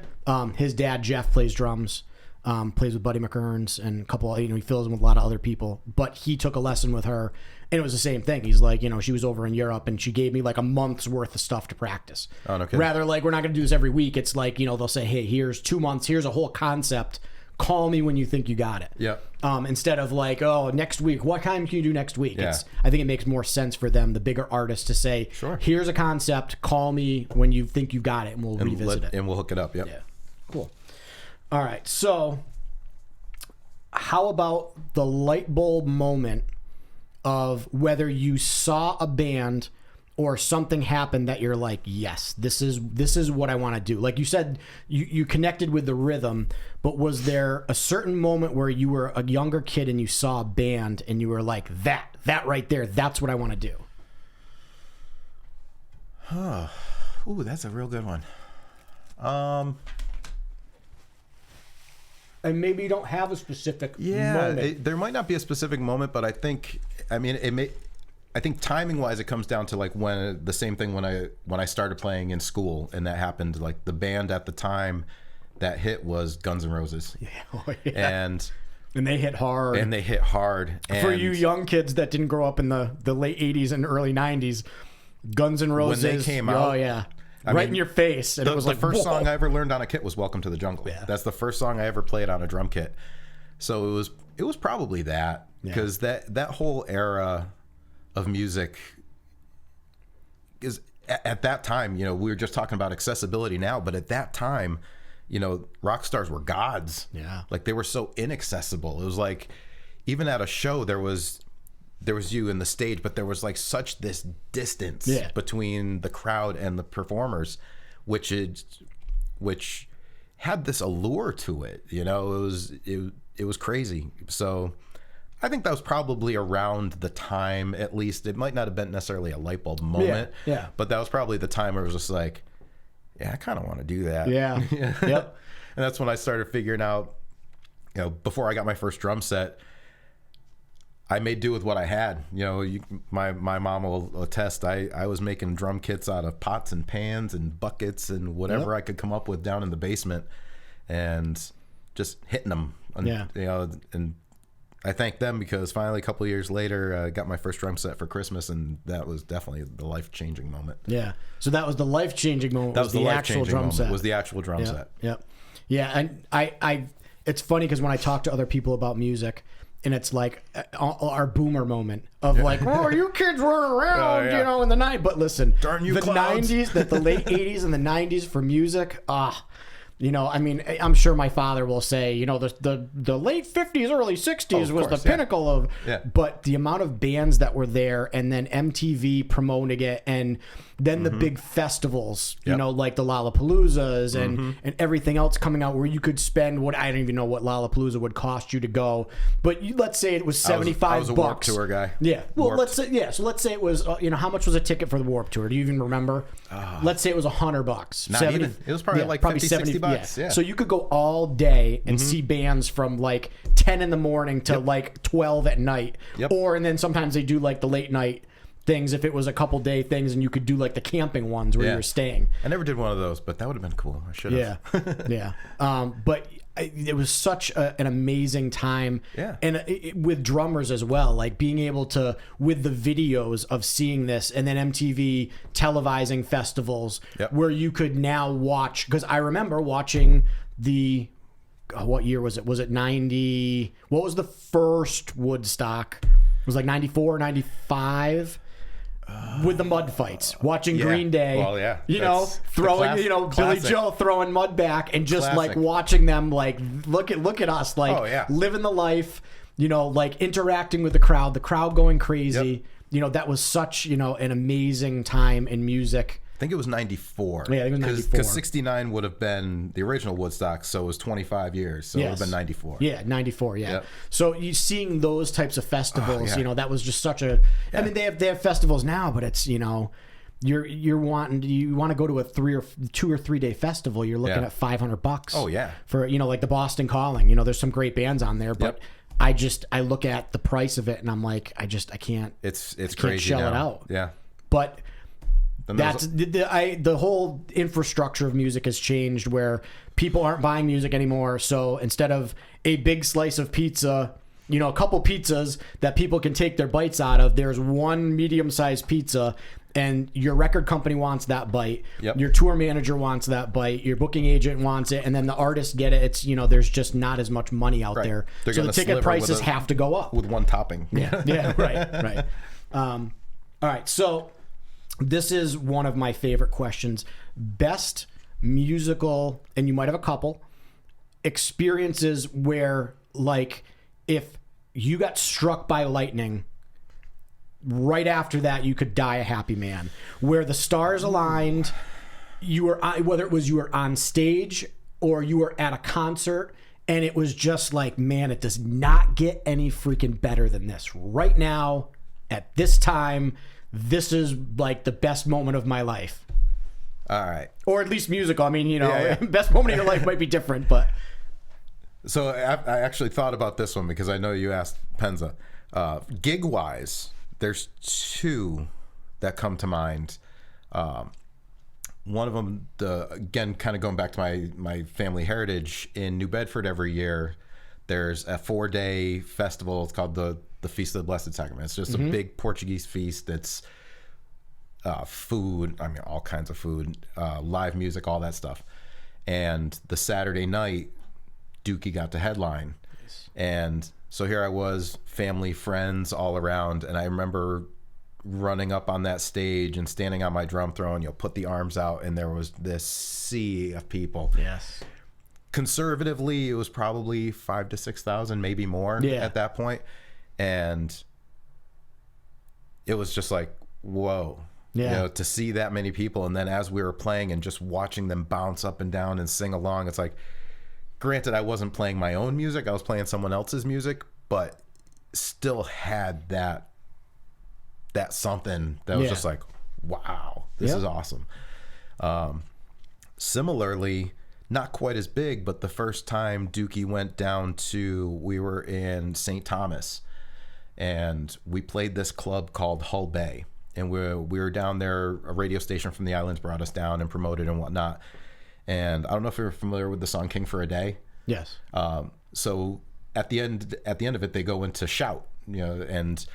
His dad, Jeff, plays drums. Plays with Buddy McKearns and a couple, he fills in with a lot of other people, but he took a lesson with her and it was the same thing. He's like, she was over in Europe and she gave me like a month's worth of stuff to practice. Oh, no kidding. Rather, like, we're not going to do this every week. It's like, they'll say, hey, here's 2 months, here's a whole concept, call me when you think you got it. Yep. Instead of like, oh, next week, what time can you do next week? Yeah. I think it makes more sense for them, the bigger artists, to say, Sure. here's a concept, call me when you think you got it, and we'll revisit it. And we'll hook it up. Yep. Yeah. Cool. All right. So how about the light bulb moment of whether you saw a band or something happened that you're like, yes, this is what I want to do. Like you said, you connected with the rhythm, but was there a certain moment where you were a younger kid and you saw a band and you were like, that right there, that's what I want to do? Ooh, that's a real good one. And maybe you don't have a specific moment. There might not be a specific moment, but I think timing wise, it comes down to like when I started playing in school, and that happened. Like the band at the time that hit was Guns N' Roses. Yeah. Oh, yeah. And they hit hard. And for you young kids that didn't grow up in the late 80s and early 90s, Guns N' Roses. When they came out. Oh, yeah. In your face. And it was the like, first whoa. song I ever learned on a kit was Welcome to the Jungle. Yeah. That's the first song I ever played on a drum kit. So it was probably that, because that whole era of music is at that time, we were just talking about accessibility now, but at that time, rock stars were gods. Yeah. Like they were so inaccessible. It was like, even at a show, there was you in the stage, but there was like such this distance between the crowd and the performers, which had this allure to it. It was crazy. So I think that was probably around the time, at least. It might not have been necessarily a light bulb moment, but that was probably the time where it was just like, yeah, I kind of want to do that. Yeah. Yep. And that's when I started figuring out, before I got my first drum set, I made do with what I had. My mom will attest. I was making drum kits out of pots and pans and buckets and whatever I could come up with down in the basement, and just hitting them. And, and I thank them, because finally a couple of years later, I got my first drum set for Christmas, and that was definitely the life-changing moment. Yeah. So that was the life-changing moment. That was the actual drum moment. set. Was the actual drum set. Yep. Yeah, and I it's funny because when I talk to other people about music, and it's like our boomer moment of like, oh, you kids running around, in the night. But listen, darn you, the clouds. 90s, the late 80s and the 90s for music, I'm sure my father will say, the late 50s, early 60s was the pinnacle of, but the amount of bands that were there, and then MTV promoting it, and then the big festivals, like the Lollapaloozas and everything else coming out, where you could spend I don't even know what Lollapalooza would cost you to go, but let's say it was $75. I was a Warped Tour guy. Yeah. Well, Warped. let's say it was, how much was a ticket for the Warped Tour? Do you even remember? Let's say it was $100. Not even. It was probably like 50, 60 bucks. Yeah. So you could go all day and see bands from like 10 in the morning to like 12 at night. Yep. And then sometimes they do like the late night things if it was a couple day things, and you could do like the camping ones where you were staying. I never did one of those, but that would have been cool. I should have. Yeah. But it was such an amazing time. Yeah. And with drummers as well, like being able to, with the videos of seeing this, and then MTV televising festivals where you could now watch, because I remember watching what year was it? Was it 90? What was the first Woodstock? It was like 94, 95. With the mud fights, watching Green Day, throwing, Billy classic. Joel throwing mud back, and just Classic. like watching them, like look at us, like living the life, like interacting with the crowd going crazy. That was such, an amazing time in music. I think it was 94. Yeah, I think it was 94. Because 69 would have been the original Woodstock, so it was 25 years. So it would have been 94. Yeah, 94, yeah. Yep. So you seeing those types of festivals, that was just such a... I mean, they have festivals now, but it's, you want to go to a 2 or 3 day festival, you're looking at $500. Oh, yeah. For, like the Boston Calling, there's some great bands on there, but... I look at the price of it and I'm like, I can't... It's can't crazy shell now. it out. Yeah. But... That's the whole infrastructure of music has changed, where people aren't buying music anymore. So instead of a big slice of pizza, a couple pizzas that people can take their bites out of, there's one medium-sized pizza, And your record company wants that bite. Yep. Your tour manager wants that bite. Your booking agent wants it, and then the artists get it. It's there's just not as much money out there, They're so the gonna ticket sliver prices with have to go up. with one topping. Yeah, right. All right, so this is one of my favorite questions. Best musical, and you might have a couple, experiences where, like, if you got struck by lightning, right after that you could die a happy man, where the stars aligned, you were, whether it was you were on stage or you were at a concert, and it was just like, man, it does not get any freaking better than this right now at this time. This is like the best moment of my life. All right. Or at least musical. I mean, Yeah. best moment of your life might be different, but So I actually thought about this one because I know you asked Penza. Gig wise, there's two that come to mind. One of them, again, kind of going back to my family heritage, in New Bedford every year, there's a 4-day festival. It's called the Feast of the Blessed Sacrament. It's just a big Portuguese feast. It's food, I mean, all kinds of food, live music, all that stuff. And the Saturday night, Dookie got to headline. Nice. And so here I was, family, friends all around, and I remember running up on that stage and standing on my drum throne, put the arms out, and there was this sea of people. yes. Conservatively, it was probably 5,000 to 6,000, maybe more at that point. And it was just like, whoa. Yeah. To see that many people, and then as we were playing and just watching them bounce up and down and sing along, it's like, granted, I wasn't playing my own music, I was playing someone else's music, but still had that something that was just like, wow, this is awesome. Similarly, not quite as big, but the first time Dookie went down we were in St. Thomas, and we played this club called Hull Bay, and we were down there. A radio station from the islands brought us down and promoted and whatnot. And I don't know if you're familiar with the song "King for a Day." Yes. So at the end of it, they go into shout, and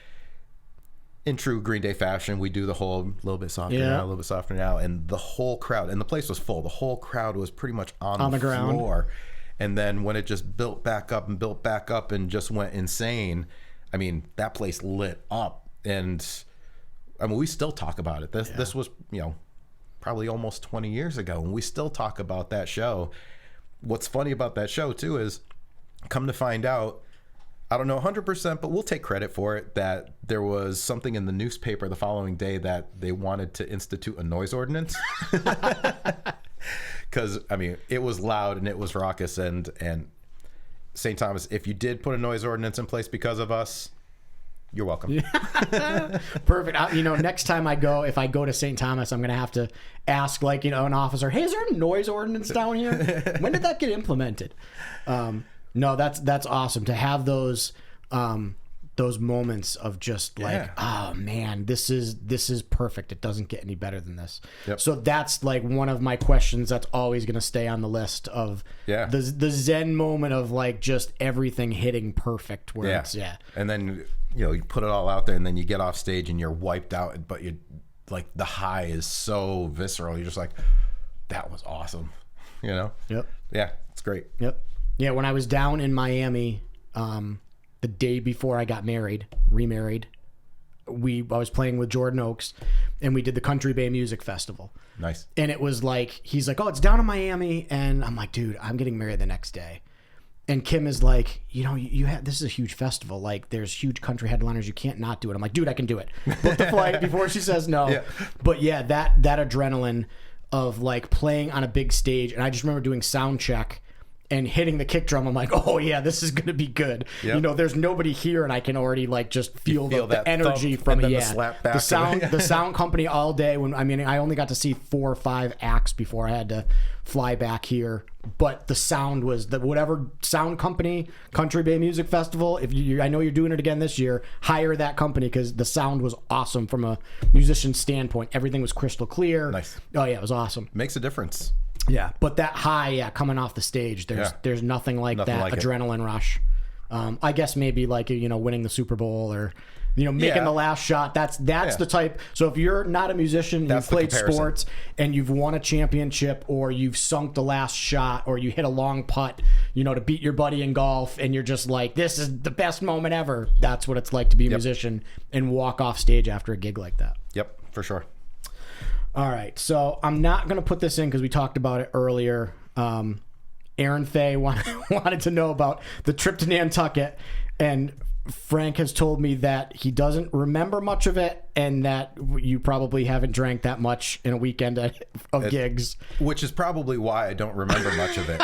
in true Green Day fashion, we do the whole little bit softer now, a little bit softer now, and the whole crowd, and the place was full. The whole crowd was pretty much on the ground. Floor. And then when it just built back up and just went insane, I mean, that place lit up. And I mean, we still talk about it. This was, probably almost 20 years ago, and we still talk about that show. What's funny about that show too is, come to find out, I don't know 100%, but we'll take credit for it, that there was something in the newspaper the following day that they wanted to institute a noise ordinance. Because I mean, it was loud and it was raucous, and St. Thomas, if you did put a noise ordinance in place because of us, you're welcome. Perfect. Next time if I go to St. Thomas, I'm going to have to ask, like, an officer, hey, is there a noise ordinance down here? When did that get implemented? No, that's awesome to have those moments of just like, oh man, this is perfect. It doesn't get any better than this. Yep. So that's like one of my questions that's always going to stay on the list of the Zen moment of like just everything hitting perfect. Where it's and then you put it all out there, and then you get off stage and you're wiped out, but you like the high is so visceral. You're just like, that was awesome. Yep. Yeah, it's great. Yep. Yeah, when I was down in Miami, the day before I got remarried, I was playing with Jordan Oakes, and we did the Country Bay Music Festival. Nice. And it was like, he's like, oh, it's down in Miami, and I'm like, dude, I'm getting married the next day. And Kim is like, this is a huge festival. Like, there's huge country headliners. You can't not do it. I'm like, dude, I can do it. Book the flight before she says no. Yeah. But yeah, that adrenaline of like playing on a big stage, and I just remember doing sound check and hitting the kick drum. I'm like, oh yeah, this is gonna be good. Yep. There's nobody here, and I can already like just feel the energy from it. The sound company all day. I only got to see 4 or 5 acts before I had to fly back here. But the sound was whatever sound company, Country Bay Music Festival. I know you're doing it again this year, hire that company, because the sound was awesome from a musician standpoint. Everything was crystal clear. Nice. Oh yeah, it was awesome. Makes a difference. Yeah, but that high, coming off the stage, there's nothing like that adrenaline rush. I guess maybe like winning the Super Bowl or making Yeah. the last shot. That's Yeah. the type. So if you're not a musician, That's you've the played comparison. sports and you've won a championship, or you've sunk the last shot, or you hit a long putt, to beat your buddy in golf, and you're just like, this is the best moment ever. That's what it's like to be a musician and walk off stage after a gig like that. Yep, for sure. All right, so I'm not going to put this in because we talked about it earlier. Aaron Fay wanted to know about the trip to Nantucket, and Frank has told me that he doesn't remember much of it, and that you probably haven't drank that much in a weekend of gigs. Which is probably why I don't remember much of it.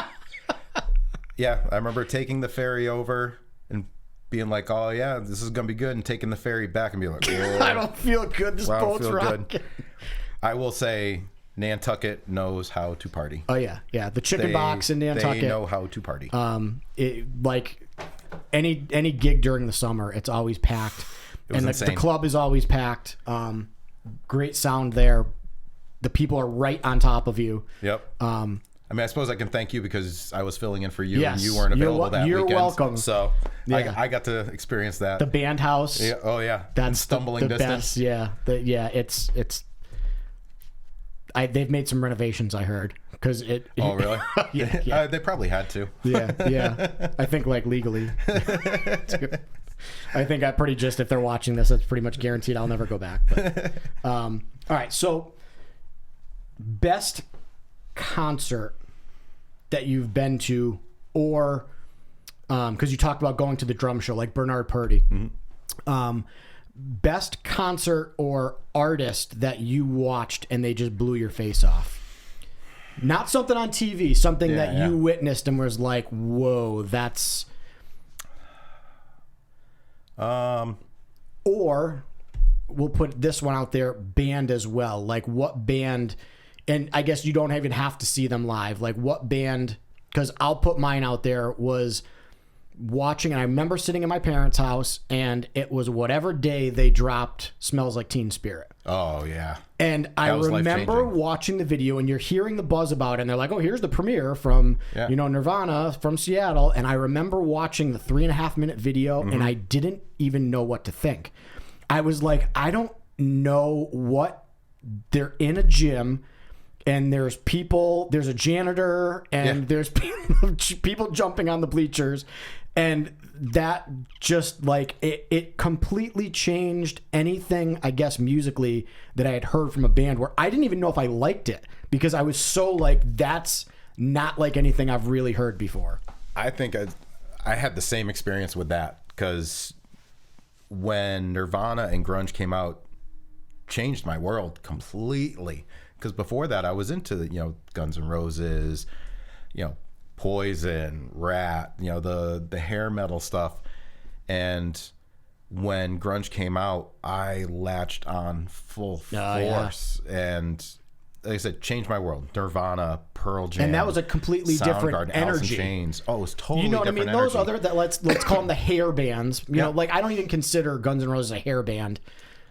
Yeah, I remember taking the ferry over and being like, oh, yeah, this is going to be good, and taking the ferry back and being like, whoa, I don't feel good. This I don't boat's feel rocking. good. I will say Nantucket knows how to party. Oh, yeah. The chicken box in Nantucket. They know how to party. Like any gig during the summer, it's always packed. was And the insane. club is always packed. Great sound there. The people are right on top of you. Yep. I mean, I suppose I can thank you because I was filling in for you Yes. and you weren't available that You're weekend. welcome. So Yeah. I got to experience that. The band house. Yeah, oh, yeah. That's And stumbling the distance. best. Yeah. It's they've made some renovations, I heard. Because Oh, really? yeah. They probably had to. Yeah. I think legally. I think if they're watching this, it's pretty much guaranteed I'll never go back. But, all right. So, best concert that you've been to, or because you talked about going to the drum show, like Bernard Purdy. Mm-hmm. Best concert or artist that you watched and they just blew your face off. Not something on TV, something that you witnessed and was like, whoa, that's... Or, we'll put this one out there, band as well. Like, what band... And I guess you don't even have to see them live. Like, what band... Because I'll put mine out there, was watching... And I remember sitting in my parents' house, and it was whatever day they dropped Smells Like Teen Spirit. Oh, yeah. And I was remember life-changing. watching the video, and you're hearing the buzz about it, and they're like, oh, here's the premiere from, Nirvana from Seattle. And I remember watching the 3.5-minute video, and I didn't even know what to think. I was like, I don't know what... They're in a gym, and there's a janitor, and there's people jumping on the bleachers. And that just, like, it completely changed anything, I guess, musically that I had heard from a band, where I didn't even know if I liked it, because I was so like, that's not like anything I've really heard before. I think I had the same experience with that, because when Nirvana and grunge came out, changed my world completely. Because before that, I was into Guns N' Roses, Poison, Rat, the hair metal stuff. And when grunge came out, I latched on full force. And like I said, changed my world. Nirvana, Pearl Jam, And that was a completely different Soundgarden, Alice in energy. Chains. Oh, it was totally You know what I mean? different Those energy. other that let's call them the hair bands. You know, like, I don't even consider Guns N' Roses a hair band.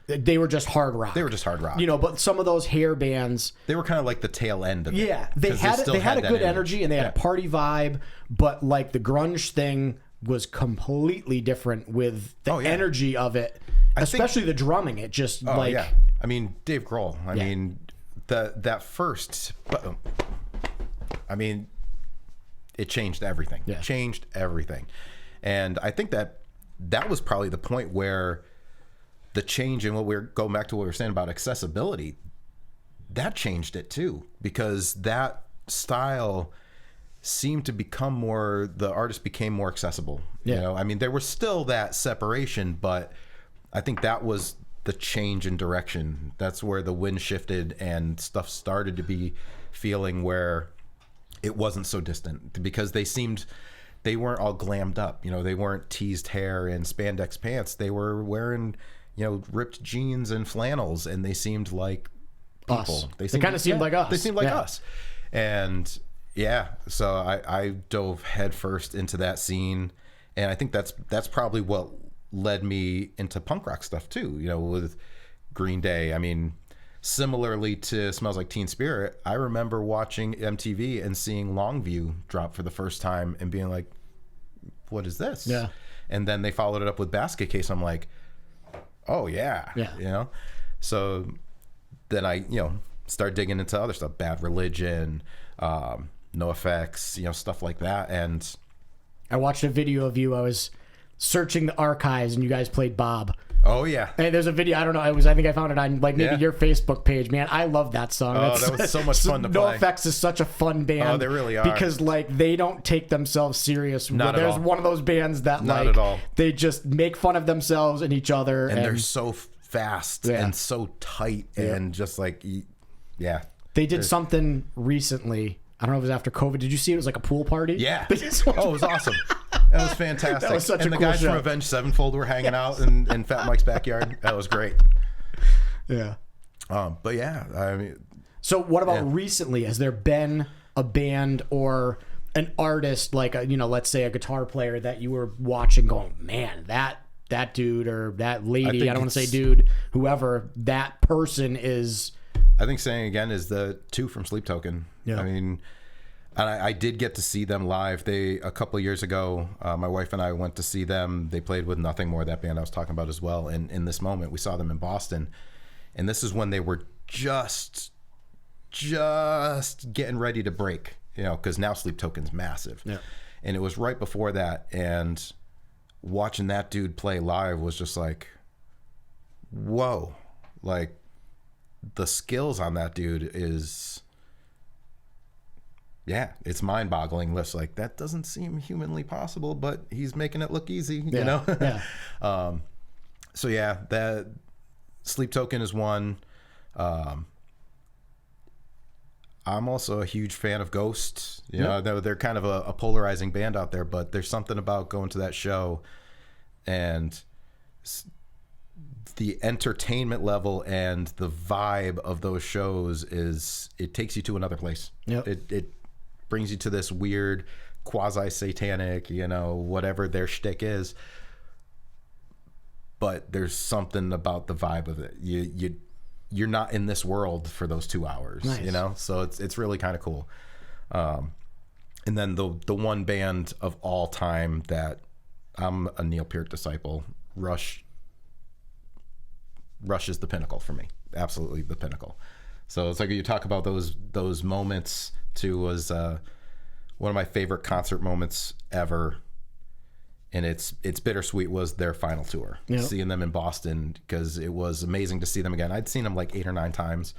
They were just hard rock. They were just hard rock. But some of those hair bands, They were kind of like the tail end of it. yeah, they 'Cause had still a that good energy, and they had a party vibe. But like, the grunge thing was completely different with the energy of it, especially the drumming. It just I mean, Dave Grohl. I mean, that first. I mean, it changed everything. Yeah. Changed everything, and I think that was probably the point where the change in what we're going back to what we were saying about accessibility, that changed it too, because that style seemed to become more, the artist became more accessible. I mean, there was still that separation, but I think that was the change in direction. That's where the wind shifted and stuff started to be feeling where it wasn't so distant, because they weren't all glammed up. They weren't teased hair and spandex pants. They were wearing ripped jeans and flannels, and they seemed like people. They kind of seemed like us. They seemed like us. And so I dove headfirst into that scene, and I think that's probably what led me into punk rock stuff too. With Green Day. I mean, similarly to Smells Like Teen Spirit, I remember watching MTV and seeing Longview drop for the first time and being like, what is this? Yeah. And then they followed it up with Basket Case. I'm like, Oh yeah. Yeah. You know, so then I, start digging into other stuff, Bad Religion, No Effects, stuff like that. And I watched a video of you. I was searching the archives, and you guys played Bob. oh yeah. And there's a video. I don't know. I think I found it on maybe Yeah. your Facebook page. Man, I love that song. Oh, that was so much fun to No play. Effects is such a fun band. Oh, they really are. Because they don't take themselves serious. Not at There's all. one of those bands that Not at all. they just make fun of themselves and each other. And they're so fast Yeah. and so tight and just like, yeah. They did something recently. I don't know if it was after COVID. Did you see it? It was like a pool party. Yeah. They just- Oh, it was awesome. That was fantastic. That was such and a the cool guys show. from Avenged Sevenfold were hanging out in Fat Mike's backyard. That was great. Yeah. But yeah, I mean, So what about Yeah. recently? Has there been a band or an artist, like let's say a guitar player that you were watching, going, man, that dude or that lady, think I don't want to say it's- dude, whoever that person is. I think saying again is the two from Sleep Token. Yeah. I mean, and I did get to see them live. A couple of years ago, my wife and I went to see them. They played with Nothing More, that band I was talking about as well. And in this moment, we saw them in Boston. And this is when they were just getting ready to break, because now Sleep Token's massive. Yeah. And it was right before that. And watching that dude play live was just like, whoa. Like, the skills on that dude is, yeah, it's mind-boggling. Just like, that doesn't seem humanly possible, but he's making it look easy, you know? Yeah. So yeah, that Sleep Token is one. I'm also a huge fan of Ghost. They're kind of a polarizing band out there, but there's something about going to that show and the entertainment level and the vibe of those shows it takes you to another place. Yep. It brings you to this weird quasi-satanic, whatever their shtick is. But there's something about the vibe of it. You're not in this world for those 2 hours, Nice. So it's really kind of cool. And then the one band of all time that I'm a Neil Peart disciple, Rush is the pinnacle for me. Absolutely the pinnacle. So it's like you talk about those moments too. Was one of my favorite concert moments ever. And it's bittersweet was their final tour. Yep. Seeing them in Boston, because it was amazing to see them again. I'd seen them like 8 or 9 times,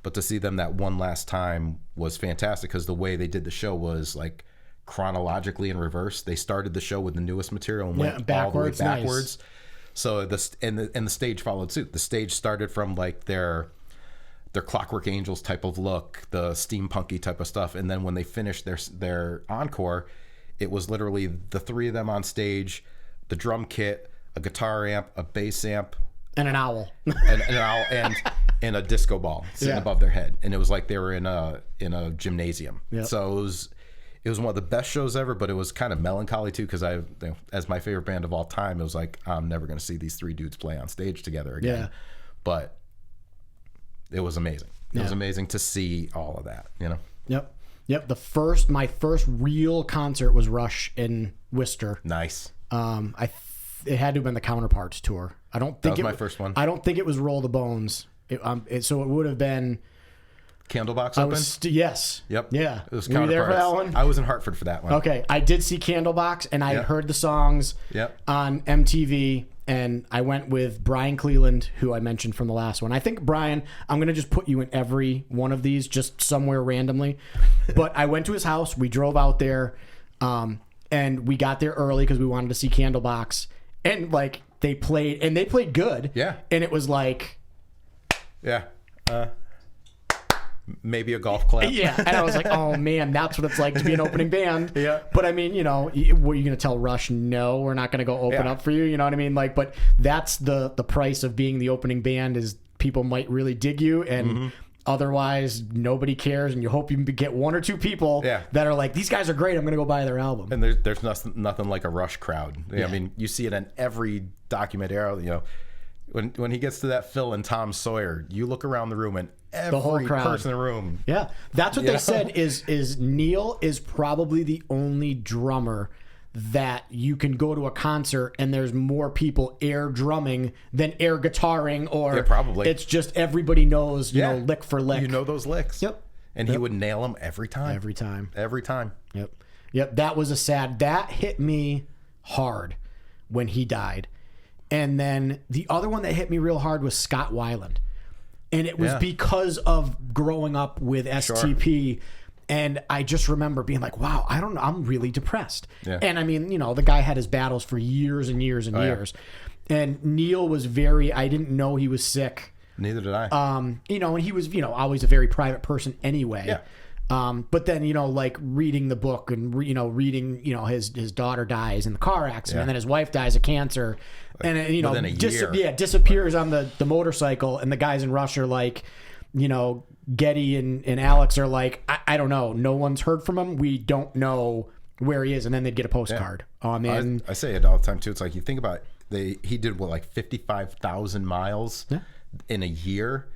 but to see them that one last time was fantastic, because the way they did the show was like chronologically in reverse. They started the show with the newest material and went backwards, all the way backwards. nice. So the stage followed suit. The stage started from like their Clockwork Angels type of look, the steampunky type of stuff, and then when they finished their encore, it was literally the 3 of them on stage, the drum kit, a guitar amp, a bass amp, And an owl. and an owl, and a disco ball sitting above their head, and it was like they were in a gymnasium. Yep. So it was one of the best shows ever, but it was kind of melancholy too, because as my favorite band of all time, it was like, I'm never going to see these 3 dudes play on stage together again. Yeah. But it was amazing. It was Yeah. amazing to see all of that, Yep. My first real concert was Rush in Worcester. Nice. It had to have been the Counterparts tour. I don't think was my first one. I don't think it was Roll the Bones. So it would have been. Candlebox I Open? was yes. Yep. Yeah. It was Were you there for that Counterparts. one? I was in Hartford for that one. Okay, I did see Candlebox, and I Yep. heard the songs Yep. on MTV, and I went with Brian Cleland, who I mentioned from the last one. I think, Brian, I'm going to just put you in every one of these, just somewhere randomly. But I went to his house, we drove out there, and we got there early because we wanted to see Candlebox, and like they played good. Yeah. And it was like... Yeah. Maybe a golf clap. Yeah, and I was like, oh man, that's what it's like to be an opening band. Yeah. But I mean, were you going to tell Rush, no, we're not going to go open Yeah. up for you? You know what I mean? Like, but that's the price of being the opening band, is people might really dig you, and otherwise nobody cares, and you hope you can get 1 or 2 people Yeah. that are like, these guys are great, I'm going to go buy their album. And there's nothing like a Rush crowd. Yeah. I mean, you see it in every documentary. When he gets to that Phil and Tom Sawyer, you look around the room and every whole crowd. person in the room. Yeah, that's what they Yeah. said is Neil is probably the only drummer that you can go to a concert and there's more people air drumming than air guitaring, or Yeah, probably. it's just everybody knows, you know, lick for lick. You know those licks. Yep. And he would nail them every time. Every time. Every time. Yep. That was that hit me hard when he died. And then the other one that hit me real hard was Scott Weiland. And it was because of growing up with STP. And I just remember being like, wow, I don't know. I'm really depressed. Yeah. And I mean, you know, the guy had his battles for years and years and years. And Neil was I didn't know he was sick. Neither did I. You know, and he was, you know, always a very private person anyway. Yeah. But then, you know, like reading the book and, reading, you know, his daughter dies in the car accident, and then his wife dies of cancer. And, you know, within a year. Disappears on the motorcycle. And the guys in Rush are like, you know, Getty and Alex are like, I don't know. No one's heard from him. We don't know where he is. And then they'd get a postcard. And I say it all the time, too. It's like, you think about it, he did, what, like 55,000 miles in a year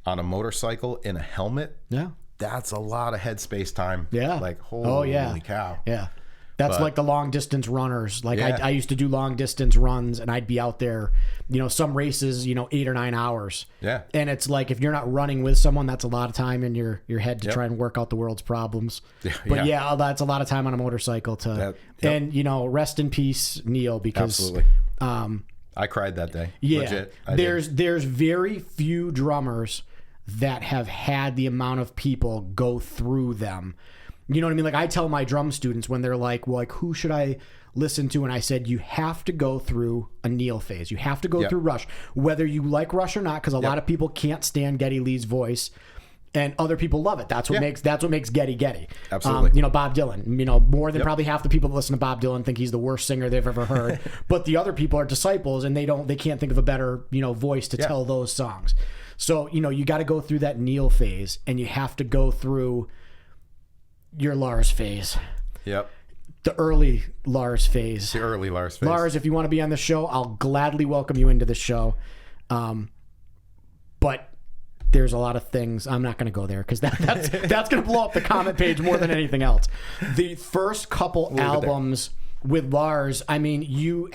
on a motorcycle in a helmet? Yeah. That's a lot of headspace time. Yeah. Like, holy cow. Yeah. That's like the long distance runners. Like I used to do long distance runs, and I'd be out there, you know, some races, you know, 8 or 9 hours. Yeah. And it's like, if you're not running with someone, that's a lot of time in your head to try and work out the world's problems. But that's a lot of time on a motorcycle to, and you know, rest in peace, Neil, because absolutely. I cried that day. Yeah. Legit. There's very few drummers that have had the amount of people go through them. You know what I mean? Like, I tell my drum students when they're like, well, like, who should I listen to? And I said, you have to go through a Neil phase. You have to go through Rush, whether you like Rush or not, because a lot of people can't stand Geddy Lee's voice, and other people love it. That's what makes Geddy Geddy. Absolutely. You know, Bob Dylan. You know, more than probably half the people that listen to Bob Dylan think he's the worst singer they've ever heard. But the other people are disciples, and they can't think of a better, you know, voice to tell those songs. So, you know, you got to go through that Neil phase, and you have to go through your Lars phase. Yep. The early Lars phase. The early Lars phase. Lars, if you want to be on the show, I'll gladly welcome you into the show. But there's a lot of things. I'm not going to go there because that's going to blow up the comment page more than anything else. The first couple albums with Lars, I mean, you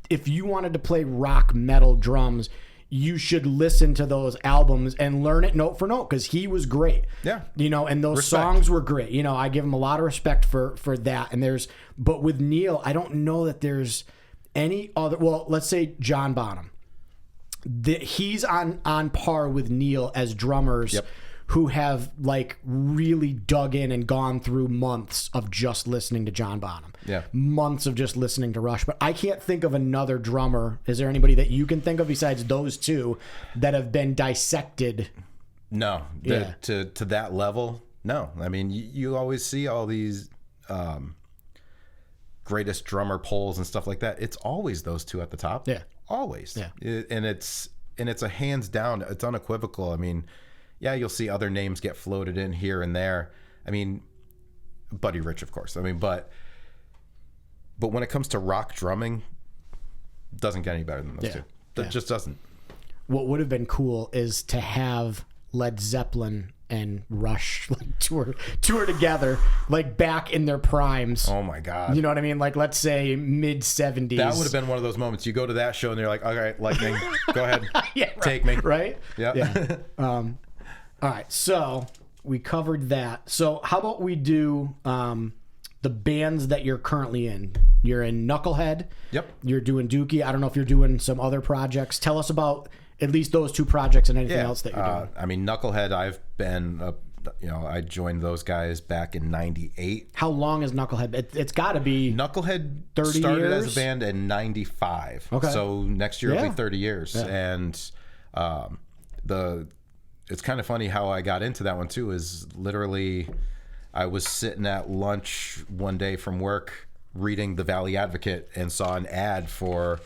if you wanted to play rock metal drums, you should listen to those albums and learn it note for note, because he was great. Yeah. You know, and those songs were great. You know, I give him a lot of respect for that. And but with Neil, I don't know that there's any other, well, let's say John Bonham. He's on par with Neil as drummers who have like really dug in and gone through months of just listening to John Bonham. Yeah. Months of just listening to Rush. But I can't think of another drummer. Is there anybody that you can think of besides those two that have been dissected? No. To that level? No. I mean, you always see all these greatest drummer polls and stuff like that. It's always those two at the top. Yeah. Always. Yeah. And it's a hands down, it's unequivocal. I mean, yeah, you'll see other names get floated in here and there. I mean, Buddy Rich, of course. I mean, but when it comes to rock drumming, it doesn't get any better than those two. It just doesn't. What would have been cool is to have Led Zeppelin and Rush like tour together, like back in their primes. Oh my God. You know what I mean? Like, let's say mid 70s. That would have been one of those moments. You go to that show and you're like, all right, Lightning, go ahead. Take me. Right? Yep. Yeah. All right. So we covered that. So how about we do the bands that you're currently in? You're in Knucklehead. Yep. You're doing Dookie. I don't know if you're doing some other projects. Tell us about at least those two projects and anything else that you're doing. I mean, Knucklehead, I've been, I joined those guys back in *98. How long is Knucklehead? It's got to be Knucklehead 30 started years? as a band in '95. Okay. So next year will be 30 years. Yeah. And it's kind of funny how I got into that one too, is literally I was sitting at lunch one day from work reading the Valley Advocate and saw an ad for,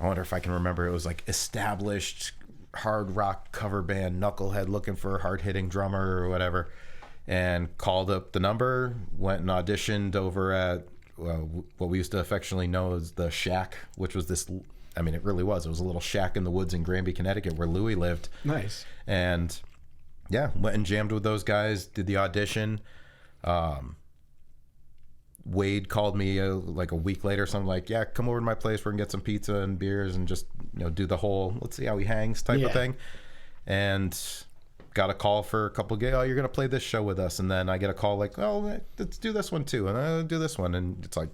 I wonder if I can remember, it was like established hard rock cover band Knucklehead looking for a hard-hitting drummer or whatever, and called up the number, went and auditioned over at what we used to affectionately know as the Shack, which was this, I mean, it really was. It was a little shack in the woods in Granby, Connecticut, where Louie lived. Nice. And yeah, went and jammed with those guys, did the audition. Wade called me like a week later, something like, yeah, come over to my place. We're gonna get some pizza and beers and just, do the whole, let's see how he hangs type of thing. And got a call for a couple of gigs. Oh, you're gonna play this show with us. And then I get a call like, oh, let's do this one too. And I'll do this one. And it's like,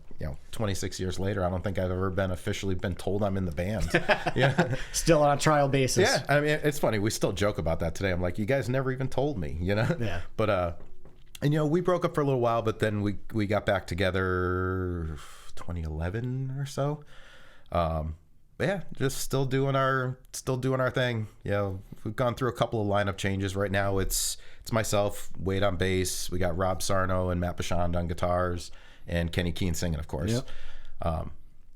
26 years later, I don't think I've ever officially been told I'm in the band. Yeah. Still on a trial basis. Yeah. I mean, it's funny. We still joke about that today. I'm like, you guys never even told me, Yeah. But, and we broke up for a little while, but then we got back together 2011 or so. Yeah, just still doing our thing. We've gone through a couple of lineup changes. Right now it's myself, Wade on bass. We got Rob Sarno and Matt Bashand on guitars, and Kenny Keene singing, of course. Yep. But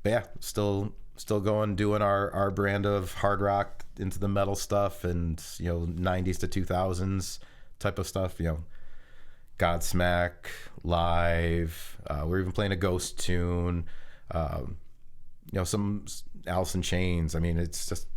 yeah, still going, doing our brand of hard rock into the metal stuff, and 90s to 2000s type of stuff. Godsmack live. We're even playing a Ghost tune. Some Alice in Chains. I mean, it's just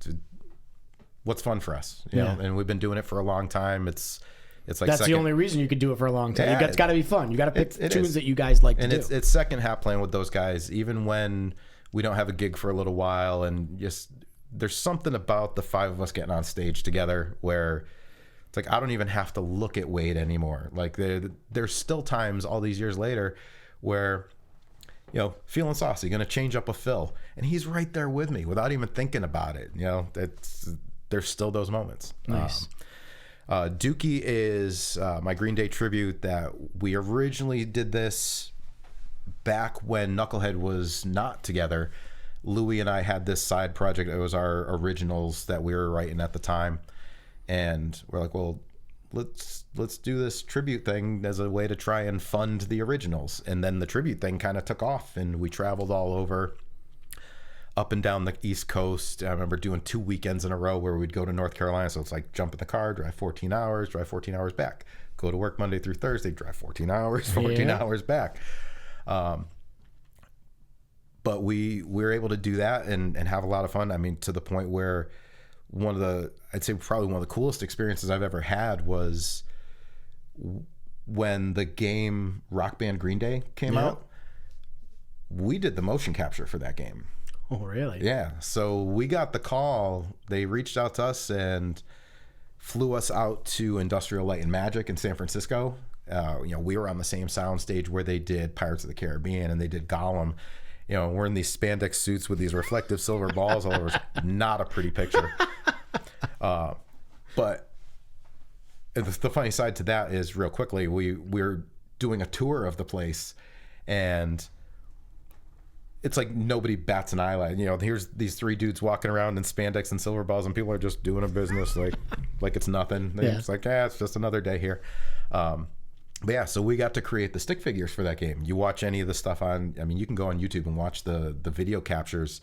what's fun for us, and we've been doing it for a long time. It's like that's the only reason you could do it for a long time. Yeah, It's got to be fun. You got to pick it tunes is. that you guys like to do. And it's second hat playing with those guys, even when we don't have a gig for a little while, and just there's something about the five of us getting on stage together where it's like I don't even have to look at Wade anymore. Like there's still times all these years later where feeling saucy, gonna change up a fill, and he's right there with me without even thinking about it. There's still those moments. Nice. Dookie is my Green Day tribute that we originally did this back when Knucklehead was not together. Louie and I had this side project. It was our originals that we were writing at the time, and we're like, well, let's do this tribute thing as a way to try and fund the originals. And then the tribute thing kind of took off, and we traveled all over, up and down the East Coast. I remember doing 2 weekends in a row where we'd go to North Carolina. So it's like jump in the car, drive 14 hours, drive 14 hours back, go to work Monday through Thursday, drive 14 hours, 14 hours back. But we were able to do that and have a lot of fun. I mean, to the point where I'd say probably one of the coolest experiences I've ever had was when the game Rock Band Green Day came out. We did the motion capture for that game. Oh, really? Yeah. So we got the call. They reached out to us and flew us out to Industrial Light and Magic in San Francisco. We were on the same sound stage where they did Pirates of the Caribbean and they did Gollum. We're in these spandex suits with these reflective silver balls all over. Not a pretty picture. But the funny side to that is, real quickly, we're doing a tour of the place, and it's like nobody bats an eyelid. Here's these three dudes walking around in spandex and silver balls, and people are just doing a business like it's nothing. It's like, it's just another day here. But yeah, so we got to create the stick figures for that game. You watch any of the stuff you can go on YouTube and watch the video captures,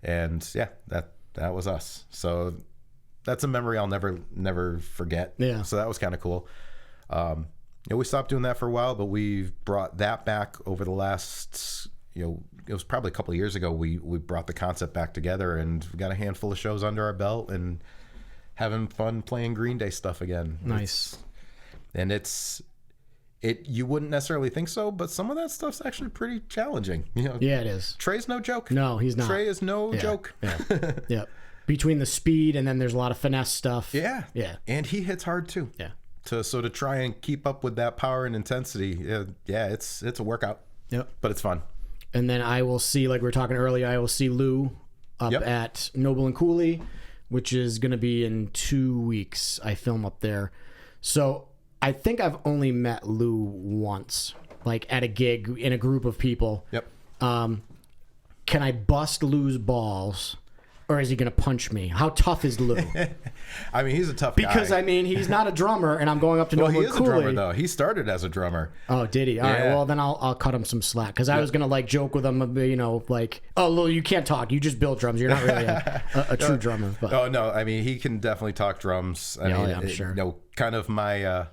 and yeah, that was us. So that's a memory I'll never forget. Yeah. So that was kind of cool. We stopped doing that for a while, but we've brought that back over the last, it was probably a couple of years ago. We brought the concept back together, and we got a handful of shows under our belt and having fun playing Green Day stuff again. Nice. You wouldn't necessarily think so, but some of that stuff's actually pretty challenging. Yeah, it is. Trey's no joke. No, he's not. Trey is no joke. Yeah. Yeah. Between the speed and then there's a lot of finesse stuff. Yeah. Yeah. And he hits hard too. Yeah. To try and keep up with that power and intensity, it's a workout. Yep. But it's fun. And then I will see, like we were talking earlier, I will see Lou up at Noble and Cooley, which is going to be in 2 weeks. I film up there. So I think I've only met Lou once, like at a gig in a group of people. Yep. Can I bust Lou's balls, or is he going to punch me? How tough is Lou? I mean, he's a tough guy. Because, he's not a drummer, and I'm going up to Noble and Cooley. He is a drummer, though. He started as a drummer. Oh, did he? All right, well, then I'll cut him some slack. Because I was going to, joke with him, oh, Lou, you can't talk. You just build drums. You're not really a true drummer. But. Oh, no. I mean, he can definitely talk drums. I'm sure. Kind of my... Camera.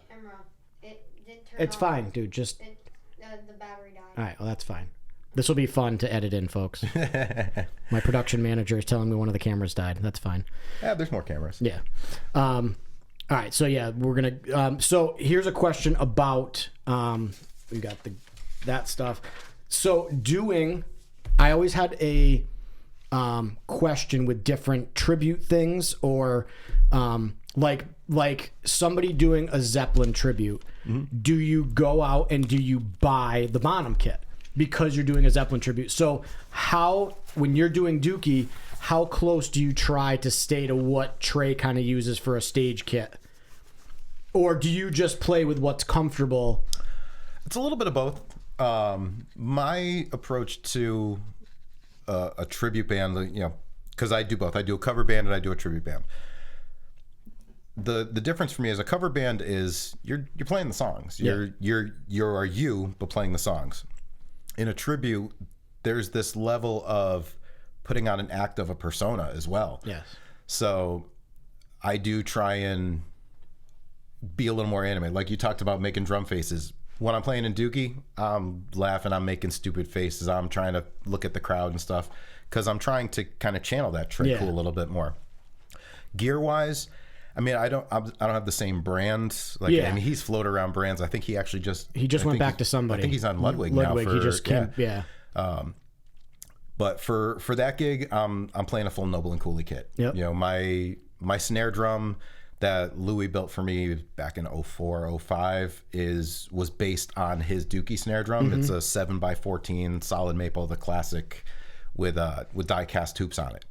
It did turn It's off. fine, dude. Just... The battery died. All right, well, that's fine. This will be fun to edit in, folks. My production manager is telling me one of the cameras died. That's fine. Yeah, there's more cameras. Yeah. All right, so yeah, we're going to... so here's a question about... we got that stuff. So I always had a question with different tribute things, or like somebody doing a Zeppelin tribute. Do you go out and do you buy the Bonham kit because you're doing a Zeppelin tribute? So when you're doing Dookie, how close do you try to stay to what Trey kind of uses for a stage kit? Or do you just play with what's comfortable? It's a little bit of both. My approach to a tribute band, because I do both. I do a cover band and I do a tribute band. The difference for me as a cover band is you're playing the songs. You're you, but playing the songs. In a tribute, there's this level of putting on an act of a persona as well. Yes. So I do try and be a little more animated. Like you talked about making drum faces. When I'm playing in Dookie, I'm laughing, I'm making stupid faces, I'm trying to look at the crowd and stuff, because I'm trying to kind of channel that Trey Cool a little bit more. Gear wise, I mean, I don't have the same brand. I mean, he's floated around brands. I think he actually just went back to somebody. I think he's on Ludwig now. He just came. Yeah. But for that gig, I'm playing a full Noble and Cooley kit. Yep. My snare drum that Louis built for me back in 04, 05 was based on his Dookie snare drum. It's a 7x14 solid maple, the classic, with die cast hoops on it.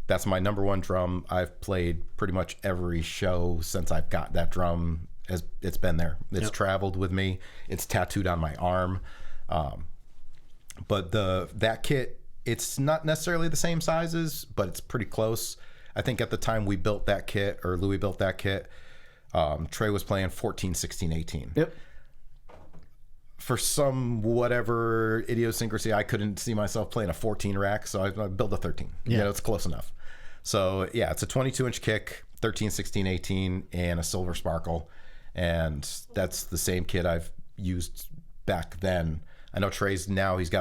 That's my number one drum. I've played pretty much every show since I've got that drum. It's been there. It's traveled with me. It's tattooed on my arm. But that kit, it's not necessarily the same sizes, but it's pretty close. I think at the time we built that kit, or Louis built that kit, Trey was playing 14, 16, 18. Yep. For some whatever idiosyncrasy, I couldn't see myself playing a 14 rack, so I built a 13. Yeah. It's close enough. So yeah, it's a 22-inch kick, 13, 16, 18, and a silver sparkle. And that's the same kit I've used back then. I know Trey's now he's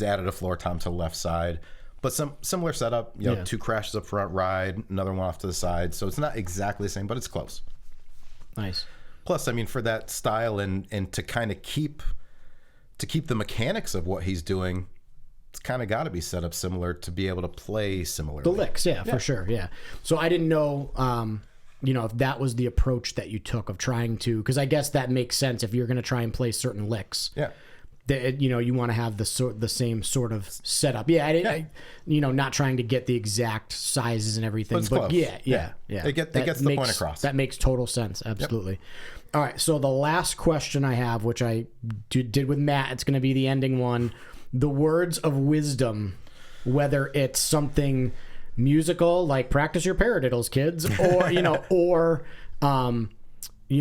added a floor tom to the left side. But some similar setup, two crashes up front, ride, another one off to the side. So it's not exactly the same, but it's close. Nice. Plus, I mean, for that style and to kind of keep the mechanics of what he's doing, it's kind of got to be set up similar to be able to play similarly. The licks, for sure, yeah. So I didn't know, if that was the approach that you took of trying to, because I guess that makes sense if you're going to try and play certain licks. Yeah. You want to have the same sort of setup. I not trying to get the exact sizes and everything, but close. yeah. It gets the point across. That makes total sense. Absolutely. Yep. All right. So the last question I have, which I did with Matt, it's going to be the ending one. The words of wisdom, whether it's something musical like practice your paradiddles, kids, or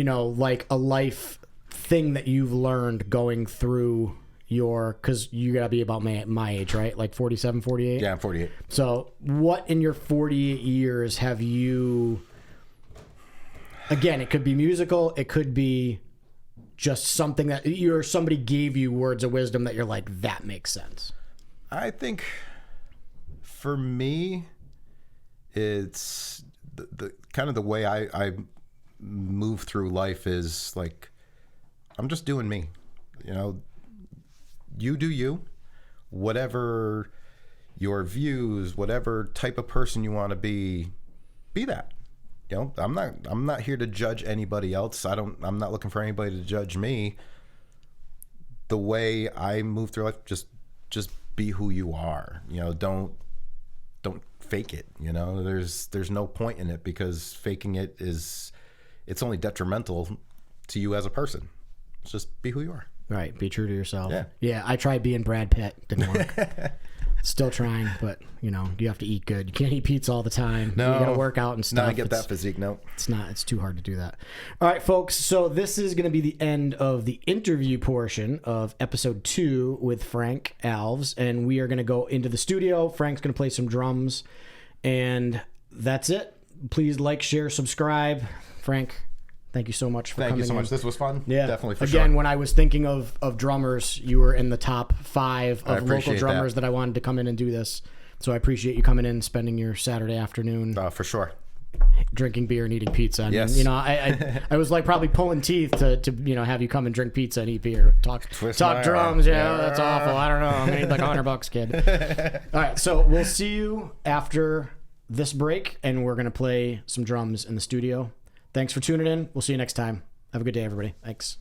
like a life thing that you've learned going through because you gotta be about my age, right? Like 47, 48? Yeah, I'm 48. So what in your 48 years have you, again, it could be musical, it could be just something that somebody gave you words of wisdom that you're like, that makes sense? I think for me, it's the kind of the way I move through life is like, I'm just doing me. You do you. Whatever your views, whatever type of person you want to be that. I'm not here to judge anybody else. I'm not looking for anybody to judge me. The way I move through life, just be who you are. Don't fake it. There's no point in it, because faking it it's only detrimental to you as a person. Just be who you are. Right. Be true to yourself. Yeah. I tried being Brad Pitt. Didn't work. Still trying, but you have to eat good. You can't eat pizza all the time. No. You got to work out and stuff. No, I get that physique. No. It's too hard to do that. All right, folks. So this is going to be the end of the interview portion of episode 2 with Frank Alves, and we are going to go into the studio. Frank's going to play some drums, and that's it. Please like, share, subscribe. Frank, thank you so much for coming in. Thank you so much. This was fun. Yeah. Definitely, for sure. Again, when I was thinking of drummers, you were in the top 5 of local drummers that I wanted to come in and do this. So I appreciate you coming in, spending your Saturday afternoon. For sure. drinking beer and eating pizza. I mean, Yes. you know, I was like probably pulling teeth to you know have you come and drink pizza and eat beer, talk my drums. arm. Yeah, that's awful. I don't know. I'm gonna need like $100, kid. All right, so we'll see you after this break, and we're gonna play some drums in the studio. Thanks for tuning in. We'll see you next time. Have a good day, everybody. Thanks.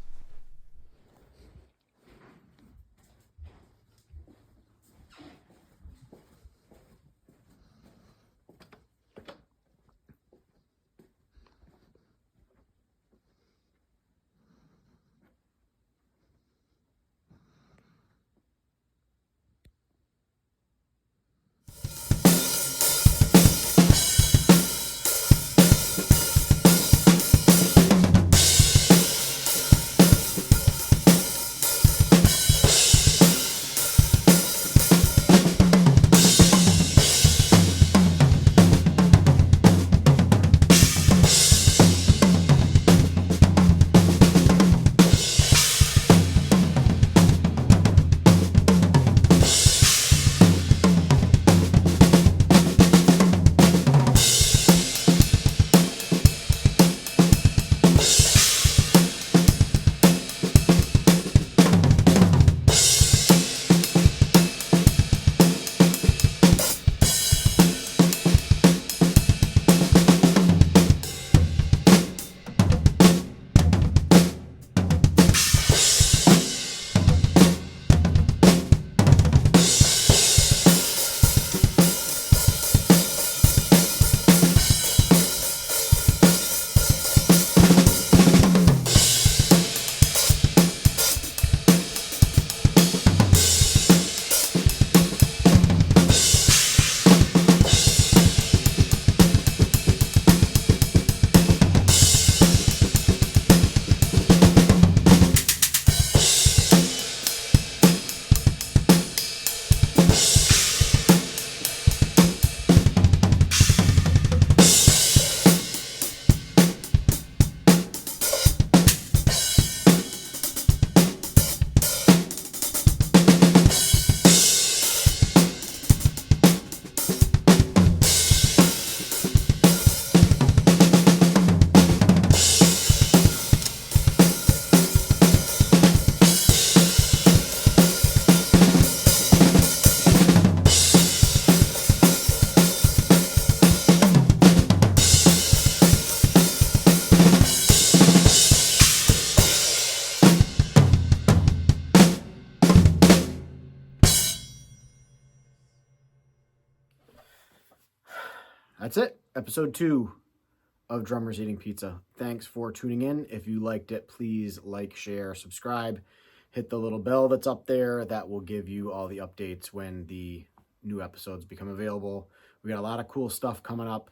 That's it. Episode 2 of Drummers Eating Pizza. Thanks for tuning in. If you liked it, please like, share, subscribe. Hit the little bell that's up there. That will give you all the updates when the new episodes become available. We got a lot of cool stuff coming up.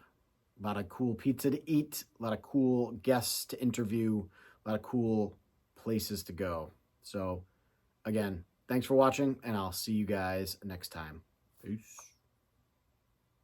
A lot of cool pizza to eat. A lot of cool guests to interview. A lot of cool places to go. So, again, thanks for watching, and I'll see you guys next time. Peace.